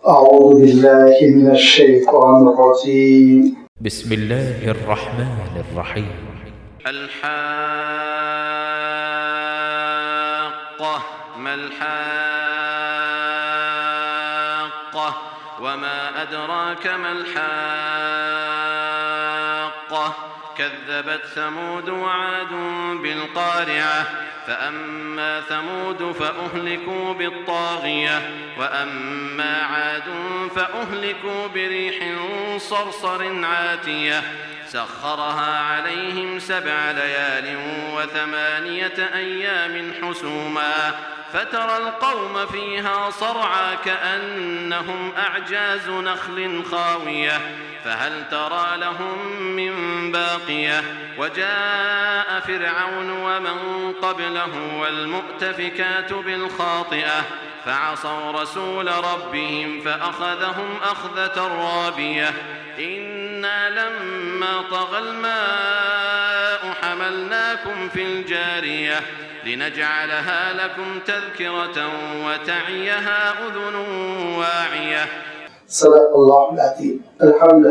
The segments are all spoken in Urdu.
أعوذ بالله من الشيطان الرجيم بسم الله الرحمن الرحيم الحاقة ما الحاقة وما أدراك ما الحاقة كذبت ثمود وعاد بالقارعة فأما ثمود فأهلكوا بالطاغية وأما عاد فأهلكوا بريح صرصر عاتية سخرها عليهم 7 ليال و8 أيام حسوما فترى القوم فيها صرعى كأنهم أعجاز نخل خاوية فهل ترى لهم من باقية وجاء فرعون ومن قبله والمؤتفكات بالخاطئة فعصوا رسول ربهم فأخذهم أخذة رابية إنا لما طغى الماء حملناكم في الجارية لنجعلها لكم تذكرة وتعيها أذن واعية. صدق الله العظيم. الحمد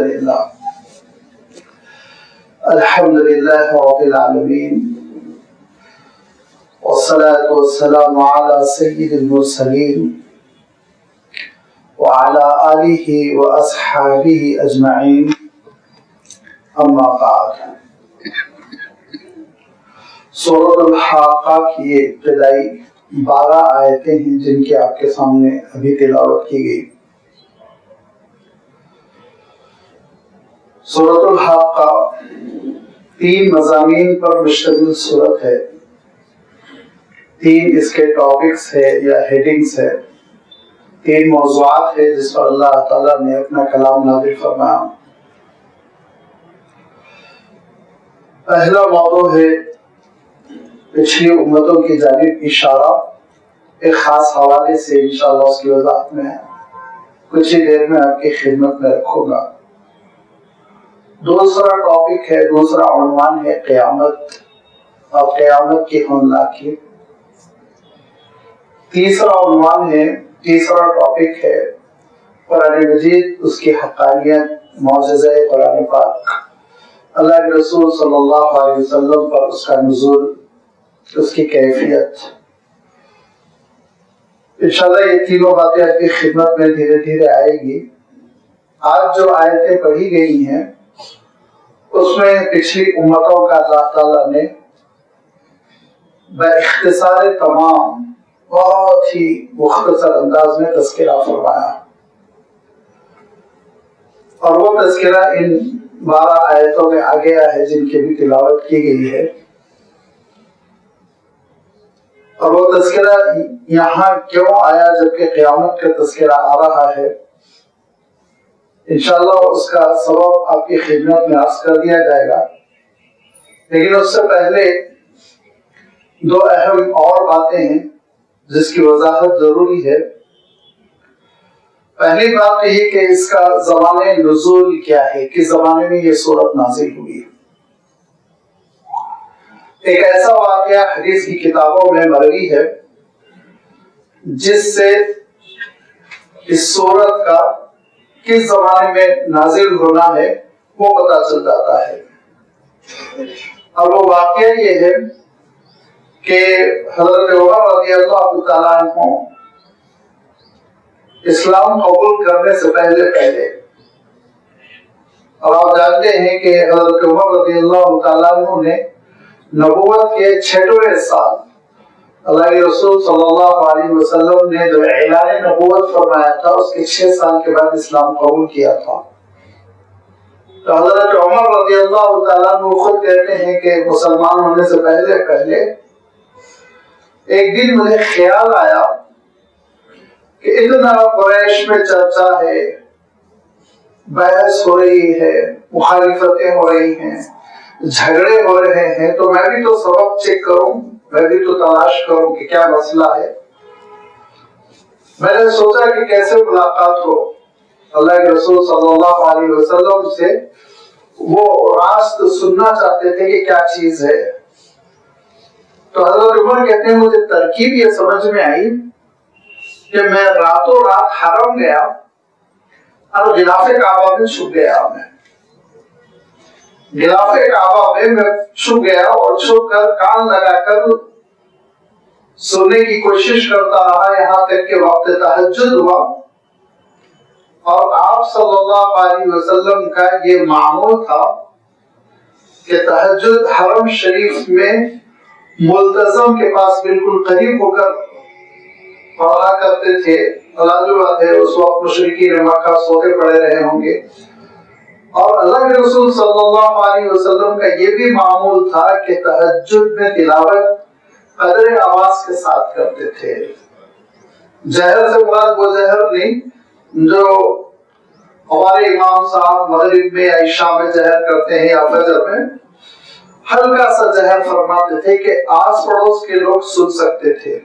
لله رب العالمين والصلاة والسلام على سيد المرسلين وعلى آله وأصحابه أجمعين أما بعد. سورۃ الحاقہ کی یہ ابتدائی 12 آیتیں ہیں جن کی آپ کے سامنے ابھی تلاوت کی گئی. سورۃ الحاقہ 3 مضامین پر مشتمل سورت ہے. 3 اس کے ٹاپکس ہے یا ہیڈنگز ہے. 3 موضوعات ہے جس پر اللہ تعالیٰ نے اپنا کلام نازل فرمایا. پہلا موضوع ہے پچھلی امتوں کی جانب اشارہ. ایک خاص حوالے سے انشاءاللہ اس کی وضاحت میں کچھ ہی دیر میں آپ کی خدمت میں رکھوں گا. دوسرا ٹاپک ہے، دوسرا عنوان ہے قیامت اور قیامت کی ہولناکیت. تیسرا ٹاپک ہے قرآن مجید، اس کی حقانیت، معجزہ قرآن پاک، اللہ کے رسول صلی اللہ علیہ وسلم پر اس کا نزول، اس کی کیفیت. انشاءاللہ یہ تینوں باتیں آپ کی خدمت میں دھیرے دھیرے آئے گی. آج جو آیتیں پڑھی گئی ہیں اس میں پچھلی امتوں کا اللہ تعالیٰ نے باختصار تمام بہت ہی مختصر انداز میں تذکرہ فرمایا، اور وہ تذکرہ ان 12 آیتوں میں آ گیا ہے جن کی بھی تلاوت کی گئی ہے. اور وہ تذکرہ یہاں کیوں آیا جبکہ قیامت کا تذکرہ آ رہا ہے، انشاءاللہ اس کا سبب آپ کی خدمت میں عرض کر دیا جائے گا. لیکن اس سے پہلے 2 اہم اور باتیں ہیں جس کی وضاحت ضروری ہے. پہلی بات یہ کہ اس کا زمانہ نزول کیا ہے، کس زمانے میں یہ سورت نازل ہوئی. ایک ایسا واقعہ حدیث کی کتابوں میں مروی ہے جس سے اس سورت کا کس زمانے میں نازل ہونا ہے وہ پتہ چل جاتا ہے. اور وہ واقعہ یہ ہے کہ حضرت عمر رضی اللہ تعالیٰ عنہ اسلام قبول کرنے سے پہلے اور آپ جانتے ہیں کہ حضرت عمر رضی اللہ تعالیٰ عنہ نے نبوت کے 6ویں سال اللہ کے رسول صلی اللہ علیہ وسلم نے جو اعلان نبوت فرمایا تھا اس کے 6 سال کے بعد اسلام قبول کیا تھا. تو حضرت عمر رضی اللہ تعالیٰ عنہ خود کہتے ہیں کہ مسلمان ہونے سے پہلے ایک دن مجھے خیال آیا کہ اتنا قریش میں چرچا ہے، بحث ہو رہی ہے، مخالفتیں ہو رہی ہیں، جھگڑے ہو رہے ہیں، تو میں بھی تو سبب چیک کروں، میں بھی تو تلاش کروں کہ کیا مسئلہ ہے. میں نے سوچا کہ کیسے ملاقات ہو اللہ کے رسول صلی اللہ علیہ وسلم سے. وہ راست سننا چاہتے تھے کہ کیا چیز ہے. تو حضرت عمر کہتے ہیں مجھے ترکیب یہ سمجھ میں آئی کہ میں راتوں رات حرم گیا اور غلاف کعبہ میں چھپ گیا میں غلاف کعبہ میں چھپ گیا اور چھپ کر کان لگا کر سونے کی کوشش کرتا رہا یہاں تک کہ وقت تہجد ہوا. اور آپ صلی اللہ علیہ وسلم کا یہ معمول تھا کہ تہجد حرم شریف میں ملتزم کے پاس بالکل قریب ہو کر پڑھا کرتے تھے. بات ہے اس وقت مشرکین مکہ سوتے پڑے رہے ہوں گے اور اللہ کے رسول صلی اللہ علیہ وسلم کا یہ بھی معمول تھا کہ تہجد میں تلاوت قدر آواز کے ساتھ کرتے تھے. جہر سے مراد وہ جہر نہیں جو ہمارے امام صاحب مغرب میں یا عشاء میں جہر کرتے ہیں یا فجر میں. ہلکا سا جہر فرماتے تھے کہ آس پڑوس کے لوگ سن سکتے تھے.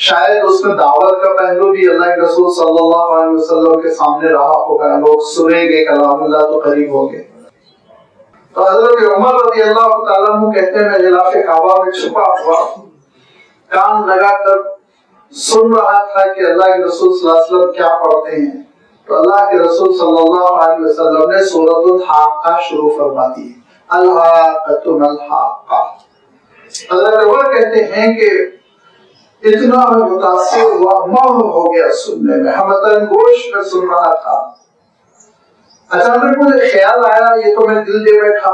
شاید اس میں دعوت کا پہلو بھی اللہ کے رسول صلی اللہ علیہ وسلم کے سامنے رہا ہوگا. لوگ سنیں گے کلام اللہ تو قریب ہوں گے. تو حضرت عمر رضی اللہ تعالیٰ عنہ کہتے ہیں میں غلاف کعبہ میں چھپا ہوا کان لگا کر سن رہا تھا کہ اللہ کے رسول صلی اللہ علیہ وسلم کیا پڑھتے ہیں. تو اللہ کے رسول صلی اللہ علیہ وسلم نے سورۃ الحاقہ شروع فرما دی. الحاقۃ ملحاقہ. حضرت عمر کہتے ہیں کہ اتنا میں متاثر ہوا ماہ ہو گیا سننے میں. ہمتن گوش میں سن رہا تھا. اچانک مجھے خیال آیا یہ تو میں دل دے بیٹھا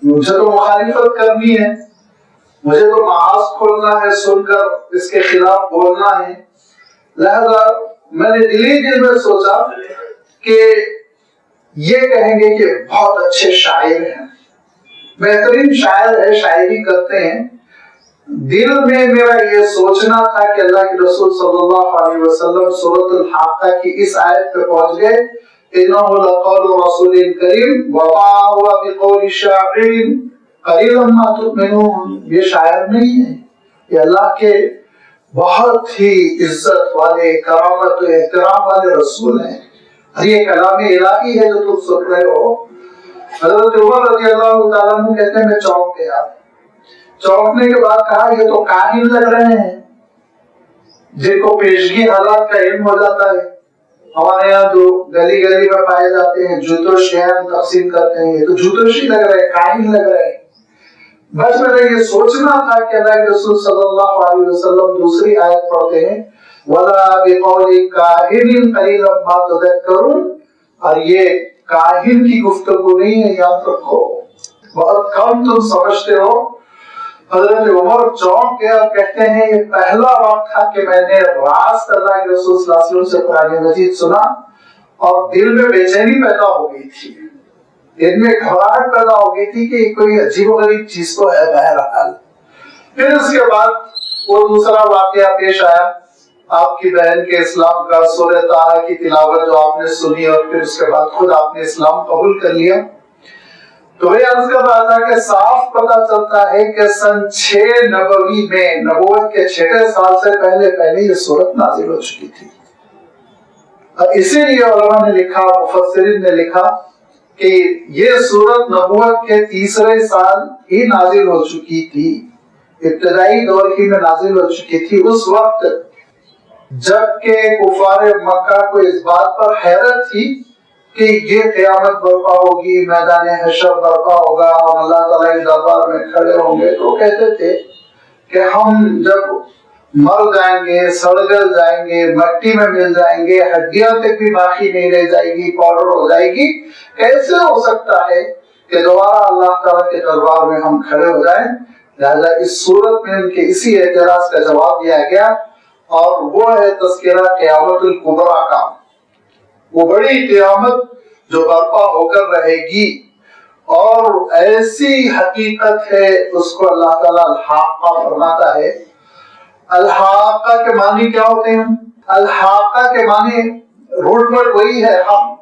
مجھے تو مخالفت کرنی ہے مجھے تو معاذ کھولنا ہے سن کر اس کے خلاف بولنا ہے. لہذا میں نے دل میں سوچا کہ یہ کہیں گے کہ بہت اچھے شاعر ہیں بہترین شاعر ہے شاعری کرتے ہیں. دل میں میرا یہ سوچنا تھا کہ اللہ کے رسول صلی اللہ علیہ وسلم سورۃ الحاقہ کی اس آیت پہ پہنچ گئے انہ لقول رسول کریم وما هو بقول شاعر قلیلا ما تؤمنون. یہ شاعر نہیں ہے یہ اللہ کے بہت ہی عزت والے کرامت و احترام والے رسول ہیں. یہ کلام الہی ہے جو تم سن رہے ہو. حضرت عمر رضی اللہ تعالیٰ عنہ کہتے ہیں میں چونک گیا. چونکنے کے بعد کہا یہ تو کاہن لگ رہے ہیں جن کو پیشگی حالات کا علم ہو جاتا ہے. ہمارے یہاں جو گلی گلی میں پائے جاتے ہیں جوتوش ہم تقسیم کرتے ہیں یہ تو جوتوشی لگ رہے کاہن لگ رہے. بس میں نے یہ سوچنا تھا کہ اللہ کے رسول صلی اللہ علیہ وسلم دوسری آیت پڑھتے ہیں وَلَا بِقَوْلِ كَاهِنٍ قَلِيلًا مَا تَذَكَّرُونَ. اور یہ کاہن کی گفتگو نہیں ہے یاد رکھو بہت کم تم سمجھتے ہو. حضرت عمر چونک گئے اور کہتے ہیں یہ پہلا وقت تھا کہ میں نے راست اللہ کے رسول صلی اللہ علیہ وسلم سے قرآن مجید سنا اور دل میں بے چینی پیدا ہو گئی تھی. دل میں گھبراہٹ پیدا ہو گئی تھی کہ کوئی عجیب و غریب چیز تو ہے. بہرحال پھر اس کے بعد وہ دوسرا واقعہ پیش آیا آپ کی بہن کے اسلام کا. سورہ طٰہٰ کی تلاوت جو آپ نے سنی اور پھر اس کے بعد خود آپ نے اسلام قبول کر لیا. تو یہ عرض کر رہا تھا کہ صاف پتہ چلتا ہے کہ سن 6 نبوی میں نبوت کے 6 سال سے پہلے یہ سورت نازل ہو چکی تھی. اور اسی لیے علماء نے لکھا مفسرین نے لکھا کہ یہ سورت نبوت کے 3 سال ہی نازل ہو چکی تھی. ابتدائی دور ہی میں نازل ہو چکی تھی اس وقت جبکہ کفار مکہ کو اس بات پر حیرت تھی کہ یہ قیامت برپا ہوگی میدان حشر برپا ہوگا اور اللہ تعالیٰ کے دربار میں کھڑے ہوں گے. تو کہتے تھے کہ ہم جب مر جائیں گے سڑ گل جائیں گے مٹی میں مل جائیں گے ہڈیاں تک بھی باقی نہیں رہ جائے گی پاؤڈر ہو جائے گی کیسے ہو سکتا ہے کہ دوبارہ اللہ تعالیٰ کے دربار میں ہم کھڑے ہو جائیں. لہذا اس صورت میں ان کے اسی اعتراض کا جواب دیا گیا اور وہ ہے تذکرہ قیامت الکبریٰ کا. وہ بڑی قیامت جو برپا ہو کر رہے گی اور ایسی حقیقت ہے اس کو اللہ تعالیٰ الحاقہ فرماتا ہے. الحاقہ کے معنی کیا ہوتے ہیں؟ الحاقہ کے معنی روٹ ورڈ وہی ہے ہم.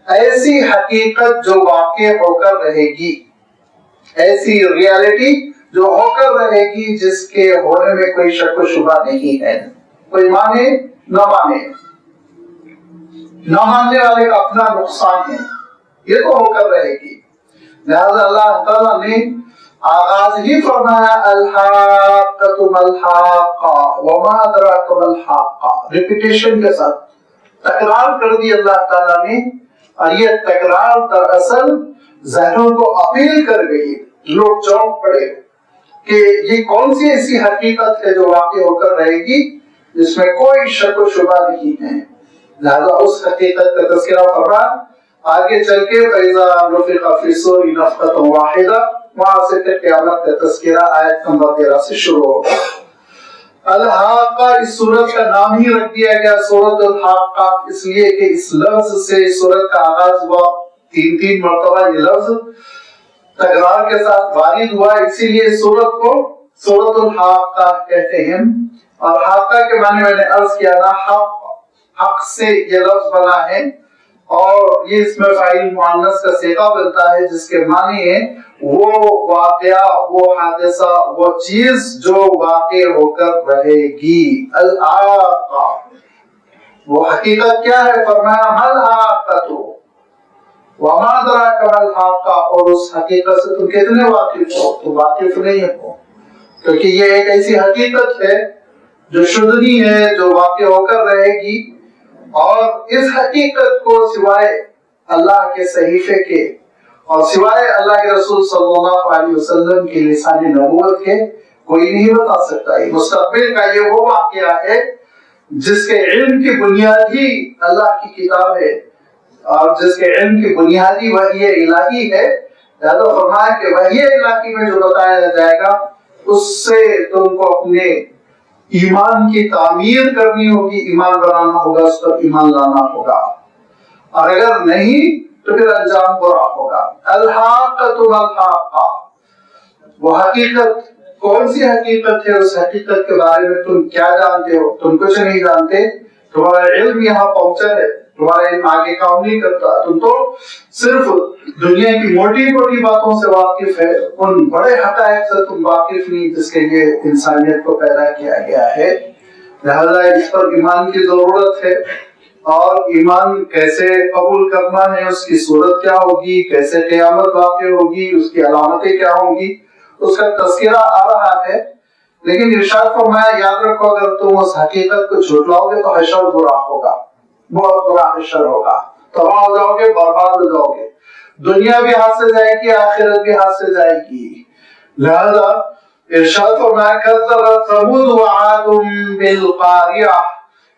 ایسی حقیقت جو واقع ہو کر رہے گی ایسی ریالٹی جو ہو کر رہے گی جس کے ہونے میں کوئی شک و شبہ نہیں ہے. کوئی مانے نہ مانے نہ ماننے والے کا اپنا نقصان ہے یہ تو ہو کر رہے گی. لہذا اللہ تعالیٰ نے آغاز ہی فرمایا الحاقۃ ملحاقہ وما ادراک ملحاقہ ریپیٹیشن کے ساتھ تکرار کر دی اللہ تعالیٰ نے، اور یہ تکرار دراصل ذہنوں کو اپیل کر گئی. لوگ چونک پڑے کہ یہ کون سی ایسی حقیقت ہے جو واقع ہو کر رہے گی جس میں کوئی شک و شبہ نہیں ہے. لہذا اس حقیقت کا تذکرہ فرما. آگے چل کے فَإِذَا نُفِخَ فِي الصُّورِ نَفْخَةٌ وَاحِدَةٌ، وہاں سے پھر قیامت کا تذکرہ آیت نمبر 13 سے شروع ہوگا. الحاقہ اس سورت کا نام ہی رکھ دیا گیا سورۃ الحاقہ، اس لیے کہ اس لفظ سے اس سورت کا آغاز ہوا. تین مرتبہ یہ لفظ تکرار کے ساتھ وارد ہوا، اسی لیے اس سورت کو سورۃ الحاقہ کہتے ہیں. اور حاقہ کے معنی میں نے عرض کیا نا، حق سے یہ لفظ بنا ہے، اور یہ اس میں فاعل مؤنث کا صیغہ بنتا ہے جس کے معنی ہے وہ واقعہ، وہ حادثہ، وہ چیز جو واقع ہو کر رہے گی. الحاقہ وہ حقیقت کیا ہے؟ فرمایا مل حاقۃ وما ادراک ما الحاقہ، اور اس حقیقت سے تم کتنے واقف ہو؟ تم واقف نہیں ہو، کیونکہ یہ ایک ایسی حقیقت ہے جو شدنی ہے، جو واقع ہو کر رہے گی. اور اس حقیقت کو سوائے اللہ کے صحیفے کے اور سوائے اللہ کے رسول صلی اللہ علیہ وسلم کے لسان نبوت کے کوئی نہیں بتا سکتا. یہ مستقبل کا یہ وہ واقعہ ہے جس کے علم کی بنیاد ہی اللہ کی کتاب ہے، اور جس کے علم کی بنیادی وحی الہی ہے. لہذا فرمایا کہ وحی الہی میں جو بتایا جائے گا اس سے تم کو اپنے ایمان کی تعمیر کرنی ہوگی، ایمان بنانا ہوگا، اس پر ایمان لانا ہوگا، اور اگر نہیں تو پھر انجام برا ہوگا. الحاقۃ مالحاقہ، وہ حقیقت کون سی حقیقت ہے؟ اس حقیقت کے بارے میں تم کیا جانتے ہو؟ تم کچھ نہیں جانتے. تمہارا علم یہاں پہنچا ہے، تمہارا علم آگے کام نہیں کرتا. تم تو صرف دنیا کی موٹی موٹی باتوں سے واقف ہے، ان بڑے حقائق سے تم واقف نہیں جس کے لیے انسانیت کو پیدا کیا گیا ہے. لہذا اس پر ایمان کی ضرورت ہے، اور ایمان کیسے قبول کرنا ہے، اس کی صورت کیا ہوگی، کیسے قیامت واقع ہوگی، اس کی علامتیں کیا ہوں گی، اس کا تذکرہ آ رہا ہے. لیکن ارشاد فرمایا یاد رکھو اگر تم اس حقیقت کو جھٹلاؤ گے تو حشر برا ہوگا، بہت برا حشر ہوگا، تباہ ہو جاؤ گے، برباد ہو جاؤ گے، دنیا بھی ہاتھ سے جائے گی، آخرت بھی ہاتھ سے جائے گی. لہذا ارشاد فرمایا کذبت ثمود وعاد بالقاریہ،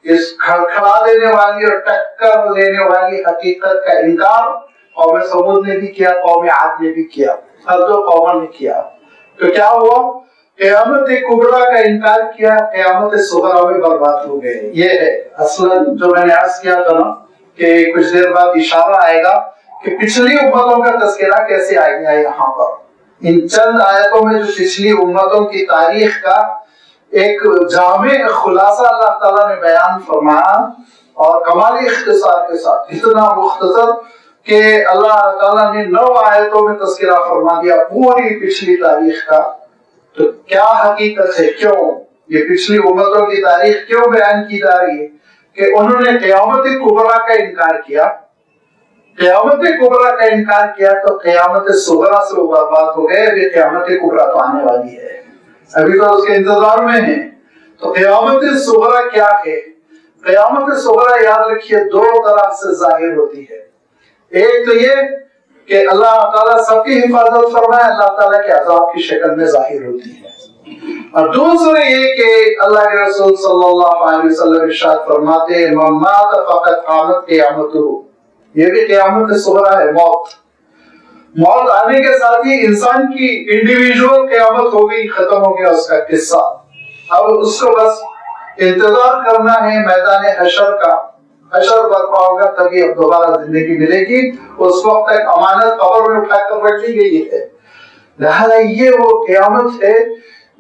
اس کھڑکھڑا دینے والی اور ٹکر لینے والی حقیقت کا انکار قوم ثمود نے بھی کیا، قوم عاد نے بھی کیا، ہر دو قوموں نے کیا. تو کیا ہوا؟ قیامت کبریٰ کا انکار کیا، قیامت صغریٰ میں برباد ہو گئے. یہ ہے اصلاً جو میں نے عرض کیا تھا نا کہ کچھ دیر بعد اشارہ آئے گا کہ پچھلی امتوں کا تذکرہ کیسے آئے گا. یہاں پر ان چند آیتوں میں جو پچھلی امتوں کی تاریخ کا ایک جامع خلاصہ اللہ تعالیٰ نے بیان فرمایا، اور کمالی اختصار کے ساتھ، اتنا مختصر کہ اللہ تعالیٰ نے 9 آیتوں میں تذکرہ فرما دیا پوری پچھلی تاریخ کا. تو کیا حقیقت ہے؟ کیوں یہ پچھلی امتوں کی تاریخ کیوں بیان کی جا رہی ہے؟ کہ انہوں نے قیامت کبریٰ کا انکار کیا. قیامت کبریٰ کا انکار کیا تو قیامت صغریٰ سے وہ برباد ہو گئے. ابھی قیامت کبریٰ تو آنے والی ہے، ابھی تو اس کے انتظار میں ہیں. تو قیامت صغریٰ کیا ہے؟ قیامت صغریٰ یاد رکھیے 2 طرح سے ظاہر ہوتی ہے. ایک تو یہ کہ اللہ تعالیٰ سب کی حفاظت فرمائے، اللہ تعالیٰ کے عذاب کی شکل میں ظاہر ہوتی ہے. اور دوسرے یہ کہ اللہ کے رسول صلی اللہ علیہ وسلم ارشاد فرماتے ہیں من مات فقد قامت قیامتہ، یہ بھی قیامت صغریٰ ہے. موت آنے کے ساتھ ہی انسان کی انڈیویجول قیامت ہو گئی، ختم ہو گیا اس کا قصہ. اب اس کو بس انتظار کرنا ہے میدان حشر کا. حشر برپا ہوگا تبھی اب دوبارہ زندگی ملے گی. اس وقت تک امانت قبر میں اٹھا کر رکھ دی گئی ہے. لہذا یہ وہ قیامت ہے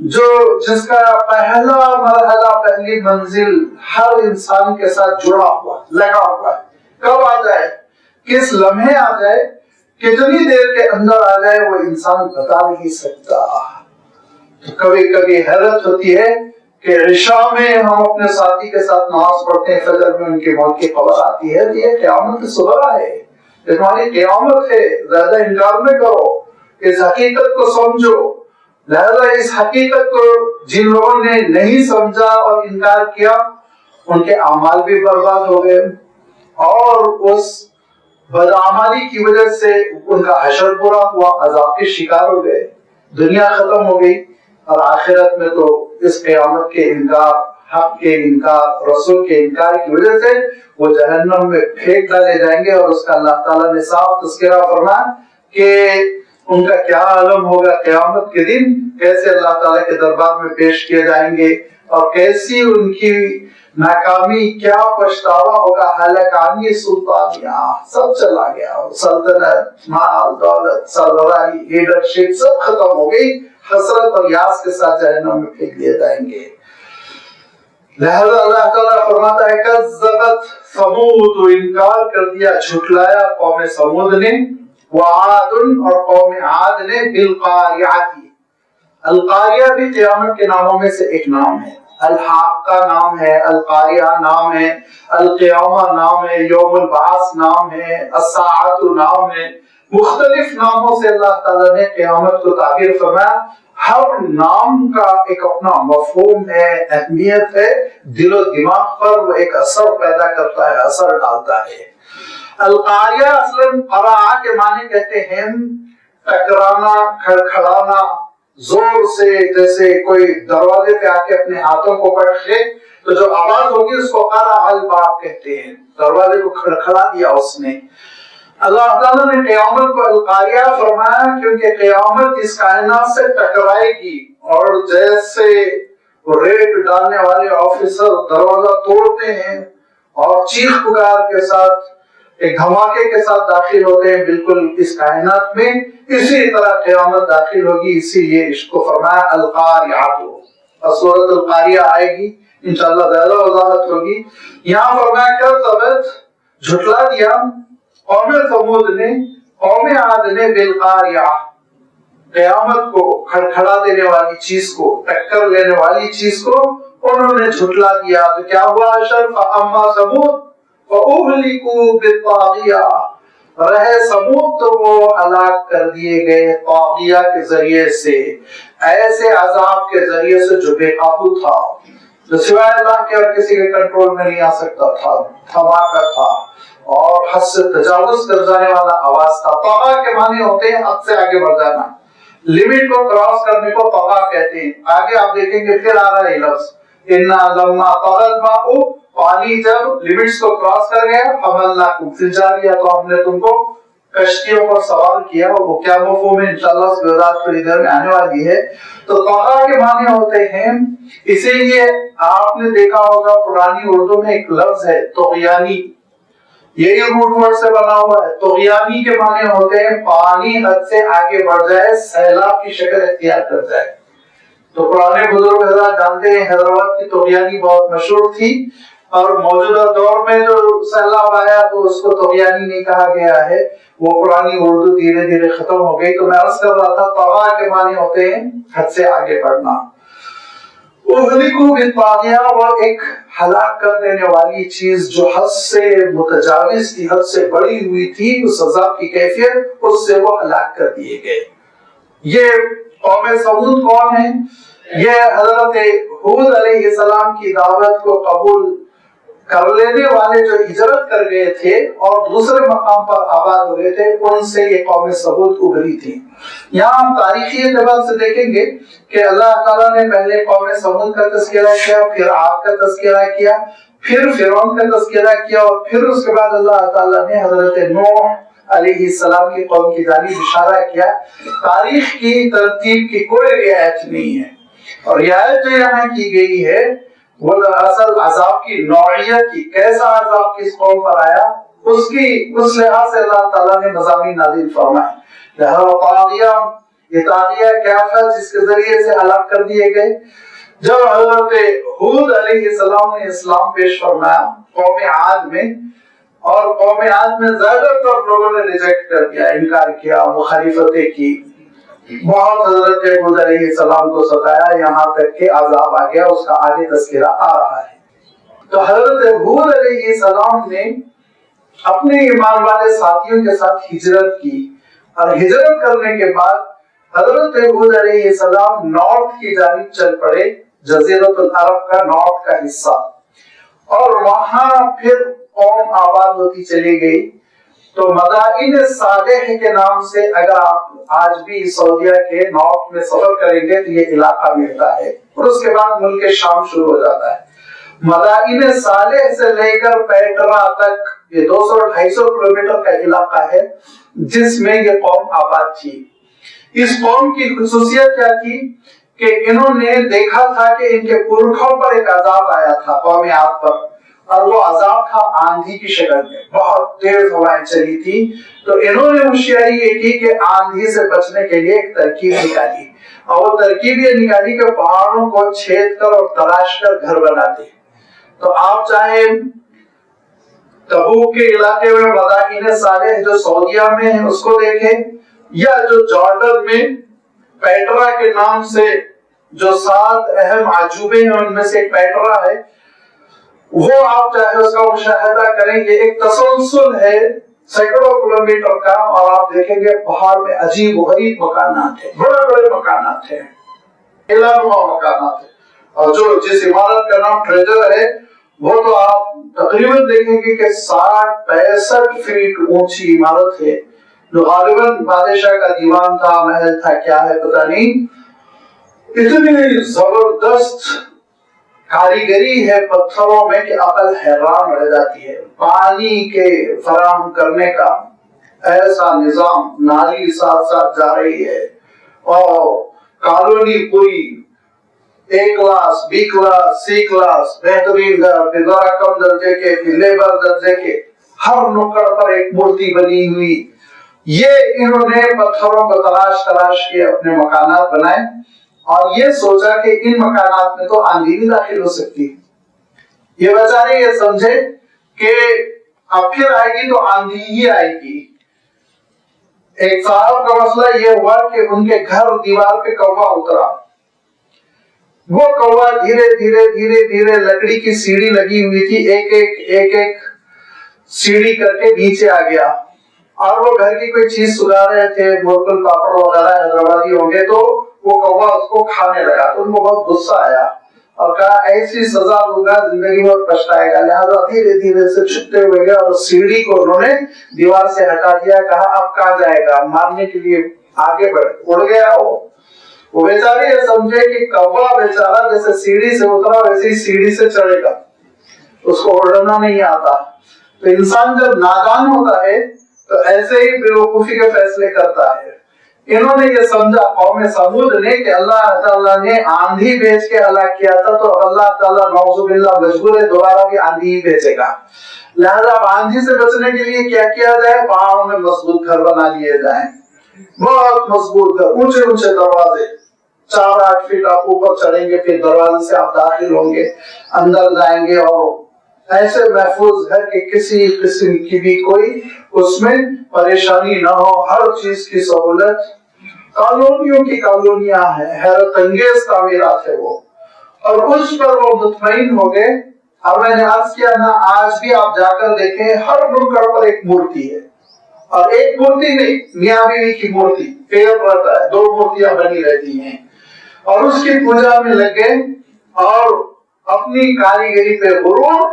جو جس کا پہلا مرحلہ، پہلی منزل ہر انسان کے ساتھ جڑا ہوا، لگا ہوا ہے. کب آ جائے، کس لمحے آ جائے، کتنی دیر کے اندر آ جائے، وہ انسان بتا نہیں سکتا. کبھی کبھی حیرت ہوتی ہے کہ عشاء میں ہم اپنے ساتھی کے ساتھ نماز پڑھتے ہیں، فجر میں ان کی موت کی خبر آتی ہے. یہ قیامت صغریٰ ہے، یہ تمہاری قیامت ہے. زیادہ انکار نہ کرو، اس حقیقت کو سمجھو. لہذا اس حقیقت کو جن لوگوں نے نہیں سمجھا اور انکار کیا ان کے اعمال بھی برباد ہو گئے، اور اس بدعمالی کی وجہ سے ان کا حشر پورا ہوا، عذاب کے شکار ہو گئے، دنیا ختم ہو گئی، اور آخرت میں تو اس قیامت کے انکار، حق کے انکار، رسول کے انکار کی وجہ سے وہ جہنم میں پھینک ڈالے جائیں گے۔ اور اس کا اللہ تعالیٰ نے صاف تذکرہ فرمایا کہ ان کا کیا عالم ہوگا قیامت کے دن، کیسے اللہ تعالیٰ کے دربار میں پیش کیے جائیں گے، اور کیسی ان کی ناکامی، کیا پچھتاوا ہوگا۔ حلقانی سلطانیہ سب چلا گیا، سلطنت، مال، دولت، سربراہی، لیڈرشپ سب ختم ہو گئی، حسرت اور یاس کے ساتھ جہنم میں پھینک دیے جائیں گے۔ لہذا اللہ تعالیٰ فرماتا ہے کذبت ثمود، انکار کر دیا، جھٹلایا قوم ثمود نے، وعاد اور قوم عاد نے، بالقاریہ، القاریہ بھی قیامت کے ناموں میں سے ایک نام ہے، الحاقہ نام ہے، القاریہ نام ہے، القیامہ نام ہے، یوم البعث نام ہے، الساعۃ نام ہے، مختلف ناموں سے اللہ تعالیٰ نے قیامت کو تعبیر فرمایا۔ ہر نام کا ایک اپنا مفہوم ہے، اہمیت ہے، دل و دماغ پر وہ ایک اثر پیدا کرتا ہے، اثر ڈالتا ہے۔ القاریہ اصلاً قرع کے معنی کہتے ہیں ٹکرانا، کھڑکھڑانا، زور سے، جیسے کوئی دروازے پہ آ کے اپنے ہاتھوں کو پٹکے تو جو آواز ہوگی اس کو قرع الباب کہتے ہیں، دروازے کو کھڑکھڑا دیا اس نے۔ اللہ تعالیٰ نے قیامت کو القاریہ فرمایا کیونکہ قیامت اس کائنات سے ٹکرائے گی، اور جیسے ریڈ ڈالنے والے آفیسر دروازہ توڑتے ہیں اور چیخ پکار کے ساتھ، ایک دھماکے کے ساتھ داخل ہوتے ہیں بالکل اس کائنات میں، اسی طرح قیامت داخل ہوگی، اسی لیے اس کو فرمایا القاریہ۔ اور سورۃ القاریہ آئے گی انشاءاللہ، زیادہ وضاحت ہوگی۔ یہاں فرمایا کذبت، جھٹلا دیا قوم ثمود نے، قوم عاد نے، بالقاریہ، قیامت کو، کھڑکھڑا دینے والی چیز کو، ٹکر لینے والی چیز کو انہوں نے جھٹلا دیا۔ تو کیا ہوا حشر؟ فاما ثمود فاہلکوا بالطاغیہ، رہے ثمود تو وہ ہلاک کر دیے گئے طاغیہ کے ذریعے سے، ایسے عذاب کے ذریعے سے جو بے قابو تھا، جو سوائے اللہ کے اور کسی کے کنٹرول میں نہیں آ سکتا تھا، دھماکہ تھا اور حد سے تجاوز کر جانے والا آواز تھا۔ طغا کے معنی ہوتے ہیں حد سے آگے بڑھ جانا، لمٹ کو کراس کرنے کو طغا کہتے ہیں۔ آگے آپ دیکھیں گے پھر آ رہا ہے لفظ انا لما طغى الماء، پانی جب لمٹس کو کراس کر گیا، حملناکم فی الجاریہ، تو ہم نے تم کو کشتیوں پر سوار کیا۔ وہ کیا مفہوم ہے انشاءاللہ اس کی وضاحت تھوڑی دیر میں آنے والی ہے۔ تو طغا کے معنی ہوتے ہیں، اسی لیے آپ نے دیکھا ہوگا پرانی اردو میں ایک لفظ ہے طغیانی، یہی روٹ ورڈ سے بنا ہوا ہے۔ طغیانی کے معنی ہوتے ہیں پانی حد سے آگے بڑھ جائے، سیلاب کی شکل اختیار کر جائے۔ تو پرانے بزرگ حضرات جانتے ہیں حیدرآباد کی طغیانی بہت مشہور تھی، اور موجودہ دور میں جو سیلاب آیا تو اس کو طغیانی نہیں کہا گیا ہے، وہ پرانی اردو دھیرے دھیرے ختم ہو گئی۔ تو میں عرض کر رہا تھا طغا کے معنی ہوتے ہیں حد سے آگے بڑھنا۔ اہلکوا بالطاغیہ، وہ ایک ہلاک کر دینے والی چیز جو حد سے متجاوز تھی، حد سے بڑی ہوئی تھی، اس عذاب کی کیفیت، اس سے وہ ہلاک کر دیے گئے۔ یہ قوم ثمود کون ہے؟ یہ حضرت ہود علیہ السلام کی دعوت کو قبول کر لینے والے جو ہجرت کر گئے تھے اور دوسرے مقام پر آباد ہو گئے تھے، ان سے یہ قوم ثمود ابھری تھی۔ یہاں ہم تاریخی اعتبار سے دیکھیں گے کہ اللہ تعالیٰ نے پہلے قوم ثمود کا تذکرہ کیا، پھر عاد کا تذکرہ کیا، پھر فرعون کا تذکرہ کیا، اور پھر اس کے بعد اللہ تعالیٰ نے حضرت نوح علیہ السلام کی قوم کی جانب اشارہ کیا۔ تاریخ کی ترتیب کی کوئی رعایت نہیں ہے، اور رعایت جو یہاں کی گئی ہے وہ دراصل عذاب کی نوعیت کی، کیسا عذاب کس قوم پر آیا، اس لحاظ سے اللہ تعالیٰ نے مضامین نازل فرمائے۔ لہذا طاغیہ، یہ طاغیہ کیا تھا جس کے ذریعے سے ہلاک کر دیے گئے؟ جب حضرت ہود علیہ السلام نے اسلام پیش فرمایا قوم عاد میں، اور قوم عاد میں زیادہ تر لوگوں نے ریجیکٹ کر دیا، انکار کیا، مخالفتیں کی، بہت حضرت ہود علیہ السلام کو ستایا، یہاں تک کہ عذاب آ گیا، اس کا آگے تذکرہ آ رہا ہے۔ تو حضرت ہود علیہ السلام نے اپنے ایمان والے ساتھیوں کے ساتھ ہجرت کی، اور ہجرت کرنے کے بعد حضرت ہود علیہ السلام نارتھ کی جانب چل پڑے، جزیرۃ العرب کا نارتھ کا حصہ، اور وہاں پھر قوم آباد ہوتی چلی گئی. تو مدائن صالح کے نام سے اگر آپ آج بھی سعودیہ کے نارتھ میں سفر کریں گے تو یہ علاقہ ملتا ہے، اور اس کے بعد ملک شام شروع ہو جاتا ہے. مدائن صالح سے لے کر پیٹرا تک یہ 200-250 کلومیٹر کا علاقہ ہے جس میں یہ قوم آباد تھی. اس قوم کی خصوصیت کیا تھی کہ انہوں نے دیکھا تھا کہ ان کے پرکھوں پر ایک عذاب آیا تھا قوم عاد پر، اور وہ عذاب تھا آندھی کی شکل میں، بہت تیز ہوائیں چلی تھی. تو انہوں نے ہوشیاری یہ کی کہ آندھی سے بچنے کے لیے ایک ترکیب نکالی، اور وہ ترکیب یہ نکالی کہ پہاڑوں کو چھید کر اور تراش کر گھر بناتے. تو آپ چاہے تبوک کے علاقے میں مدائن صالح جو سعودیہ میں ہے اس کو دیکھیں، یا جو جارڈن میں پیٹرا کے نام سے جو 7 اہم عجوبے ہیں ان میں سے ایک پیٹرا ہے، وہ آپ چاہے اس کا مشاہدہ کریں. یہ ایک تسلسل ہے سینکڑوں کلومیٹر کا، اور آپ دیکھیں گے پہاڑ میں عجیب و غریب مکانات ہیں، بڑے بڑے مکانات ہیں، قلعہ مکانات ہیں. اور جو جس عمارت کا نام ٹریجر ہے وہ تو آپ تقریباً دیکھیں گے کہ 60-65 فیٹ اونچی عمارت ہے، جو غالباً بادشاہ کا دیوان تھا، محل تھا، کیا ہے پتہ نہیں. اتنی زبردست کاریگری ہے پتھروں میں کہ عقل حیران رہ جاتی ہے. پانی کے فراہم کرنے کا ایسا نظام، نالی ساتھ ساتھ جا رہی ہے، اور کالونی پوری A class, B class, C class, بہترین گھر، پھر ذرا کم درجے کے، پھر لیبر درجے کے، ہر نکڑ پر ایک مورتی بنی ہوئی. یہ انہوں نے پتھروں کو تراش کے اپنے مکانات بنائے، اور یہ سوچا کہ ان مکانات میں تو آندھی بھی داخل ہو سکتی ہے. یہ بیچارے یہ سمجھے کہ اب پھر آئے گی تو آندھی ہی آئے گی. ایک صاحب کا مسئلہ یہ ہوا کہ ان کے گھر دیوار پہ کوا اترا. وہ کوا دھیرے دھیرے دھیرے دھیرے لکڑی کی سیڑھی لگی ہوئی تھی، ایک ایک سیڑھی کر کے نیچے آ گیا، اور وہ گھر کی کوئی چیز سکھا رہے تھے، مرکل پاپڑ وغیرہ حیدرآبادی ہوں گے، تو وہ کوا اس کو کھانے لگا. تو ان کو بہت غصہ آیا اور کہا ایسی سزا دوں گا زندگی میں پچھتائے گا. لہٰذا دھیرے دھیرے سے چھپتے ہوئے گئے اور سیڑھی کو انہوں نے دیوار سے ہٹا دیا. کہا اب کہاں جائے گا، مارنے کے لیے آگے بڑھے. اڑ گیا وہ بیچارے یہ سمجھے کہ کوا بیچارہ جیسے سیڑھی سے اترا ویسے ہی سیڑھی سے چڑھے گا، اس کو اڑنا نہیں آتا. تو انسان جب نادان ہوتا ہے تو ایسے ہی بیوقوفی کے فیصلے کرتا ہے. انہوں نے یہ سمجھا قوم سمود نے کہ اللہ تعالیٰ نے آندھی بھیج کے ہلاک کیا تھا، تو اللہ تعالیٰ نعوذ باللہ مجبور ہے دوبارہ بھی آندھی ہی بھیجے گا. لہذا اب آندھی سے بچنے کے لیے کیا کیا جائے، پہاڑوں میں مضبوط گھر بنا لیے جائیں، بہت مضبوط گھر، اونچے اونچے دروازے، 4-8 فٹ آپ اوپر چڑھیں گے، پھر دروازے سے آپ داخل ہوں گے، اندر جائیں گے، اور ایسے محفوظ گھر کہ کسی قسم کی بھی کوئی اس میں پریشانی نہ ہو، ہر چیز کی سہولت. کالونیوں کی کالونیاں ہیں، حیرت انگیز تعمیرات ہے وہ، اور اس پر وہ مطمئن ہو گئے. اور میں نے عرض کیا نا، آج بھی آپ جا کر دیکھیں ہر نکڑ پر ایک مورتی ہے، اور ایک مورتی نہیں، میاں بیوی کی مورتی پیر رہتا ہے، 2 مورتیاں بنی رہتی ہیں، اور اس کی پوجا میں لگے اور اپنی کاریگری پہ غرور.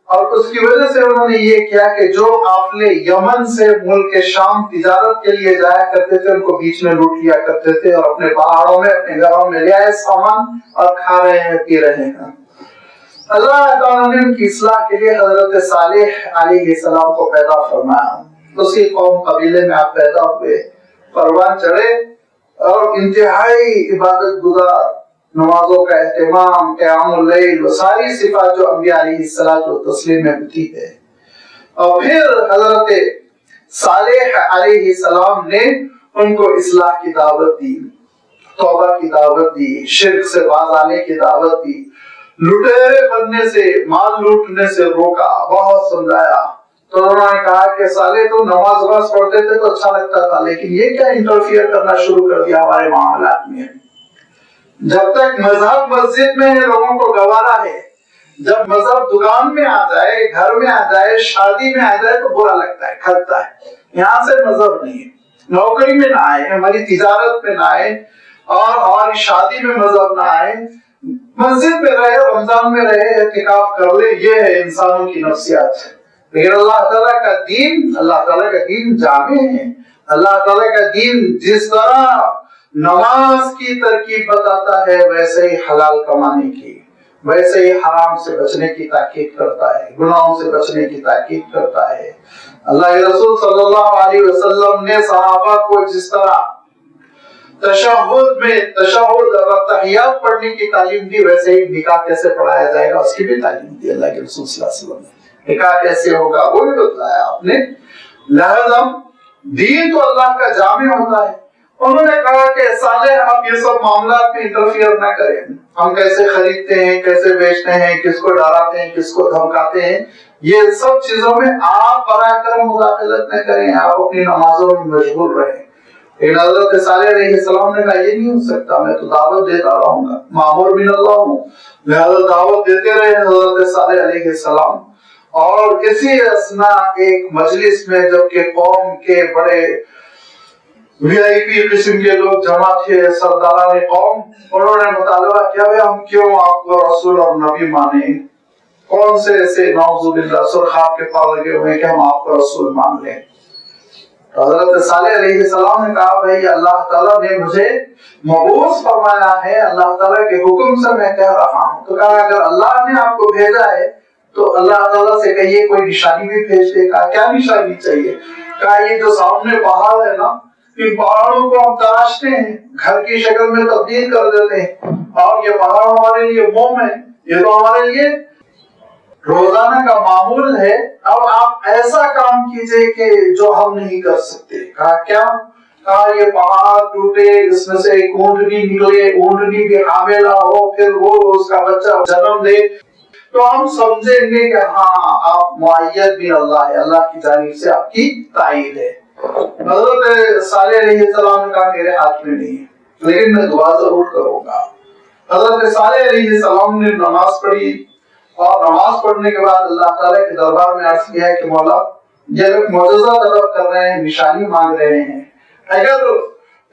اور اس کی وجہ سے انہوں نے یہ کیا کہ جو قافلے یمن سے ملک شام تجارت کے لیے جایا کرتے تھے ان کو بیچ میں لوٹ لیا کرتے تھے، اور اپنے پہاڑوں میں اپنے گھروں میں لے آئے سامان اور کھا رہے ہیں، پی رہے ہیں. اللہ تعالیٰ نے ان کی اصلاح کے لیے حضرت صالح علیہ السلام کو پیدا فرمایا. اسی قوم قبیلے میں آپ پیدا ہوئے، پروان چڑھے، اور انتہائی عبادت گزار، نمازوں کا اہتمام، قیام اللیل، وہ ساری صفات جو انبیاء علیہ الصلوۃ والتسلیم میں ہوتی ہے. اور پھر حضرت صالح علیہ السلام نے ان کو اصلاح کی دعوت دی، توبہ کی دعوت دی، شرک سے باز آنے کی دعوت دی، لٹیرے بننے سے، مال لوٹنے سے روکا، بہت سمجھایا. تو انہوں نے کہا کہ صالح تو نماز وماز پڑھتے تھے تو اچھا لگتا تھا، لیکن یہ کیا انٹرفیئر کرنا شروع کر دیا ہمارے معاملات میں. جب تک مذہب مسجد میں ہے لوگوں کو گوارا ہے، جب مذہب دکان میں آ جائے، گھر میں آ جائے، شادی میں آ جائے تو برا لگتا ہے، کھلتا ہے. یہاں سے مذہب نہیں ہے، نوکری میں نہ آئے، ہماری تجارت میں نہ آئے، اور ہماری شادی میں مذہب نہ آئے، مسجد میں رہے، رمضان میں رہے، اعتکاف کر لے، یہ ہے انسانوں کی نفسیات۔ لیکن اللہ تعالیٰ کا دین جامع ہے۔ اللہ تعالیٰ کا دین جس طرح نماز کی ترکیب بتاتا ہے ویسے ہی حلال کمانے کی، ویسے ہی حرام سے بچنے کی تاکید کرتا ہے، گناہوں سے بچنے کی تاکید کرتا ہے۔ اللہ کے رسول صلی اللہ علیہ وسلم نے صحابہ کو جس طرح تشہد اور تحیات پڑھنے کی تعلیم دی، ویسے ہی نکاح کیسے پڑھایا جائے گا اس کی بھی تعلیم دی اللہ کے رسول صلی اللہ علیہ وسلم نے۔ نکاح کیسے ہوگا وہ بھی بتلایا آپ نے۔ لہذا دین تو اللہ کا جامع ہوتا ہے۔ انہوں نے کہا کہ صالح آپ یہ سب معاملات میں انٹرفیئر نہ کریں، ہم کیسے خریدتے ہیں، کیسے بیچتے ہیں، کس کو ڈراتے ہیں، کس کو دھمکاتے ہیں، یہ سب چیزوں میں آپ براہ کرم مداخلت نہ کریں، آپ اپنی نمازوں میں مشغول رہیں۔ لیکن حضرت صالح علیہ السلام نے کہا یہ نہیں ہو سکتا، میں تو دعوت دیتا رہوں گا، مامور من اللہ ہوں، لہذا دعوت دیتے رہے حضرت صالح علیہ السلام۔ اور اسی اثنا ایک مجلس میں جبکہ قوم کے بڑے وی آئی پی قسم کے لوگ جمع تھے، سرداران قوم، انہوں نے مطالبہ کیا ہم کیوں آپ کو رسول اور نبی مانیں، کون سے ایسے نعوذ باللہ سرخاب کے پاس لگے ہوئے کہ ہم آپ کو رسول مان لیں۔ حضرت صالح علیہ السلام نے کہا بھائی اللہ تعالیٰ نے مجھے مبعوث فرمایا ہے، اللہ تعالیٰ کے حکم سے میں کہہ رہا ہوں۔ تو کہا اگر اللہ نے آپ کو بھیجا ہے تو اللہ تعالیٰ سے کہیے کوئی نشانی بھی بھیج دے۔ کہا کیا نشانی چاہیے؟ کہا یہ جو سامنے پہاڑ ہے نا، ان پہاڑوں کو ہم تراشتے ہیں، گھر کی شکل میں تبدیل کر دیتے ہیں، اور یہ پہاڑ ہمارے لیے موم ہے، یہ تو ہمارے لیے روزانہ کا معمول ہے۔ اب آپ ایسا کام کیجئے کہ جو ہم نہیں کر سکتے۔ کہا کیا؟ کہا یہ پہاڑ ٹوٹے، اس میں سے ایک اونٹنی نکلے، اونٹنی بھی حاملہ ہو، پھر وہ اس کا بچہ جنم دے، تو ہم سمجھیں گے کہ ہاں آپ معید بھی اللہ ہے، اللہ کی جانب سے آپ کی تائید ہے۔ حضرت صالح علیہ السلام نے کہا میرے ہاتھ میں نہیں ہے، لیکن میں دعا ضرور کروں گا۔ حضرت صالح علیہ السلام نے نماز پڑھی، اور نماز پڑھنے کے بعد اللہ تعالیٰ کے دربار میں عرض کیا ہے کہ مولا یہ لوگ معجزہ طلب کر رہے ہیں، نشانی مانگ رہے ہیں، اگر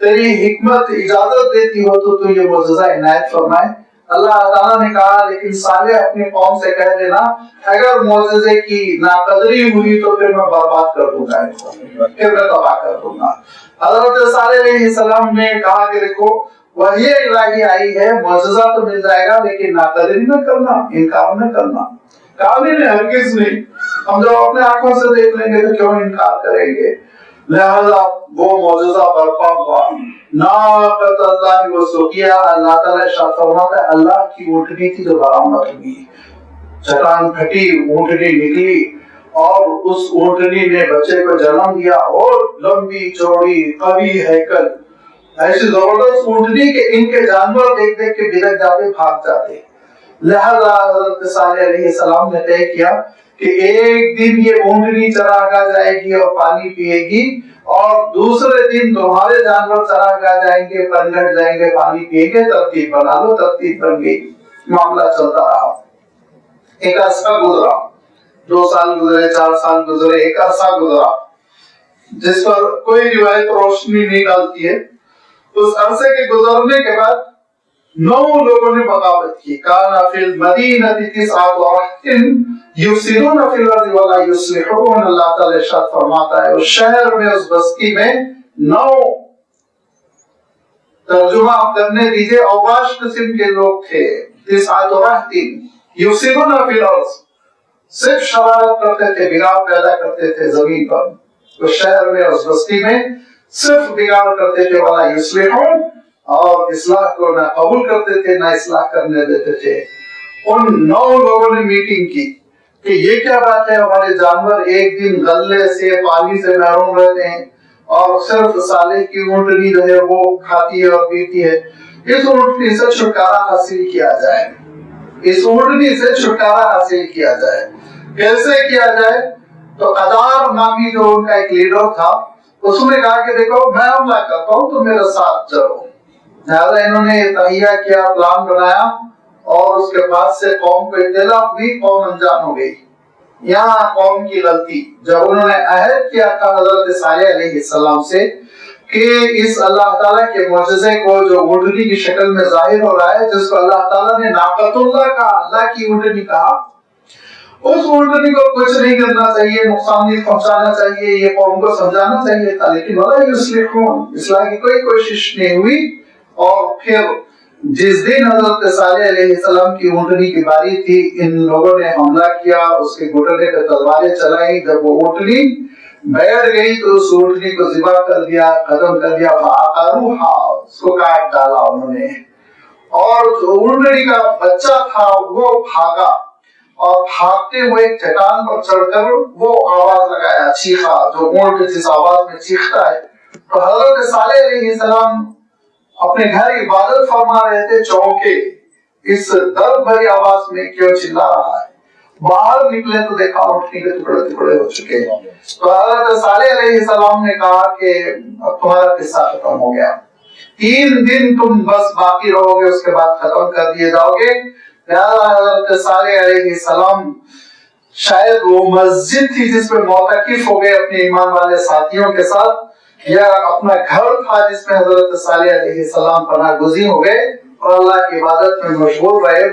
تیری حکمت اجازت دیتی ہو تو یہ معجزہ عنایت فرمائے۔ اللہ تعالیٰ نے کہا لیکن صالح اپنی قوم سے کہہ دینا اگر معجزے کی ناقدری ہوئی تو پھر میں برباد کر دوں گا، پھر میں تباہ کر دوں گا۔ حضرت صالح علیہ السلام نے کہا کہ دیکھو وحی الہی آئی ہے، معجزہ تو مل جائے گا لیکن ناقدری نہ کرنا، انکار نہ کرنا۔ قابل ہے ہرگز نہیں، ہم جب اپنے آنکھوں سے دیکھ لیں گے تو کیوں انکار کریں گے۔ لہذا وہ معجزہ برپا ہوا، ناقۃ اللہ وسقیہ، اللہ تعالیٰ ارشاد فرماتا ہے اللہ کی اونٹنی تھی جو برآمد ہوئی، چٹان پھٹی، اونٹنی نکلی، اور اس اونٹنی نے بچے کو جنم دیا، اور لمبی چوڑی قوی ہیکل، ایسی زبردست اونٹنی کہ ان کے جانور دیکھ دیکھ کے بلک جاتے، بھاگ جاتے۔ لہذا حضرت صالح علیہ السلام نے طے کیا کہ ایک دن یہ اونٹنی چراگاہ جائے گی اور پانی پیے گی، اور دوسرے دن تمہارے جانور چراگاہ جائیں گے، پنگھٹ جائیں گے، پانی پیئیں گے، ترتیب بنا لو۔ ترتیب بن گئی، معاملہ چلتا رہا۔ ایک عرصہ گزرا، 2 سال گزرے، 4 سال گزرے، ایک عرصہ گزرا جس پر کوئی روایت روشنی نہیں ڈالتی ہے۔ اس عرصے کے گزرنے کے بعد 9 لوگوں نے بغاوت کی۔ کانا فی المدینہ 9 رہط یفسدون فی الارض ولا یصلحون، اللہ تعالی ارشاد فرماتا ہے اس شہر میں، اس بستی میں 9 ترجمہ آپ کرنے دیجئے اوباش قسم کے لوگ تھے۔ 9 رہط یفسدون فی الارض، صرف شرارت کرتے تھے، بگاڑ پیدا کرتے تھے زمین پر، اس شہر میں، اس بستی میں صرف بگاڑ کرتے تھے، ولا یصلحون، اور اصلاح کو نہ قبول کرتے تھے نہ اصلاح کرنے دیتے تھے۔ ان 9 لوگوں نے میٹنگ کی کہ یہ کیا بات ہے، ہمارے جانور ایک دن غلے سے، پانی سے محروم رہتے ہیں، اور صرف صالح کی اونٹنی جو ہے وہ کھاتی ہے اور پیتی ہے۔ اس اونٹنی سے چھٹکارا حاصل کیا جائے، اس اونٹنی سے چھٹکارا حاصل کیا جائے۔ کیسے کیا جائے؟ تو قدار نامی جو ان کا ایک لیڈر تھا، اس نے کہا کہ دیکھو میں حملہ کرتا ہوں تو میرے ساتھ چلو۔ لہذا انہوں نے تہیہ کیا، پلان بنایا، اور اس کے بعد سے قوم کو اطلاع ہوئی، قوم انجان ہو گئی۔ یہاں قوم کی غلطی، جب انہوں نے عہد کیا تھا حضرت صالح علیہ السلام سے کہ اس اللہ تعالیٰ کے معجزے کو جو اونٹنی کی شکل میں ظاہر ہو رہا ہے، جس کو اللہ تعالیٰ نے ناقۃ اللہ کہا، اللہ کی اونٹنی کہا، اس اونٹنی کو کچھ نہیں کرنا چاہیے، نقصان نہیں پہنچانا چاہیے، یہ قوم کو سمجھانا چاہیے تھا، لیکن ولا یصلحون، اصلاح کی کوئی کوشش نہیں ہوئی۔ اور پھر جس دن حضرت صالح علیہ السلام کی اونٹنی کی باری تھی، ان لوگوں نے حملہ کیا، اس کے گھٹنے پہ تلواریں چلائی، جب وہ اونٹنی بیٹھ گئی تو اس اونٹنی کو ذبح کر دیا، ختم کر دیا، فعقروها، اس کو کاٹ ڈالا انہوں نے، اور جو اونٹنی کا بچہ تھا وہ بھاگا، اور بھاگتے ہوئے ایک چٹان پر چڑھ کر وہ آواز لگایا، چیخا، جو اونٹ جس آواز میں چیختا ہے۔ تو حضرت صالح علیہ السلام اپنے گھر عبادت فرما رہے تھے، چونکے اس درد بھری آواز میں کیوں چلا رہا ہے۔ باہر نکلے تو دیکھا اونٹنی کے ٹکڑے ٹکڑے ہو چکے۔ تو حضرت صالح علیہ السلام نے کہا کہ اب تمہارا قصہ ختم ہو گیا، 3 دن تم بس باقی رہو گے، اس کے بعد ختم کر دیے جاؤ گے۔ لہذا حضرت صالح علیہ السلام، شاید وہ مسجد تھی جس میں معتکف ہو گئے اپنے ایمان والے ساتھیوں کے ساتھ، یا اپنا گھر تھا جس میں حضرت صالح علیہ السلام پناہ گزین ہو گئے اور اللہ کی عبادت میں مشغول رہے۔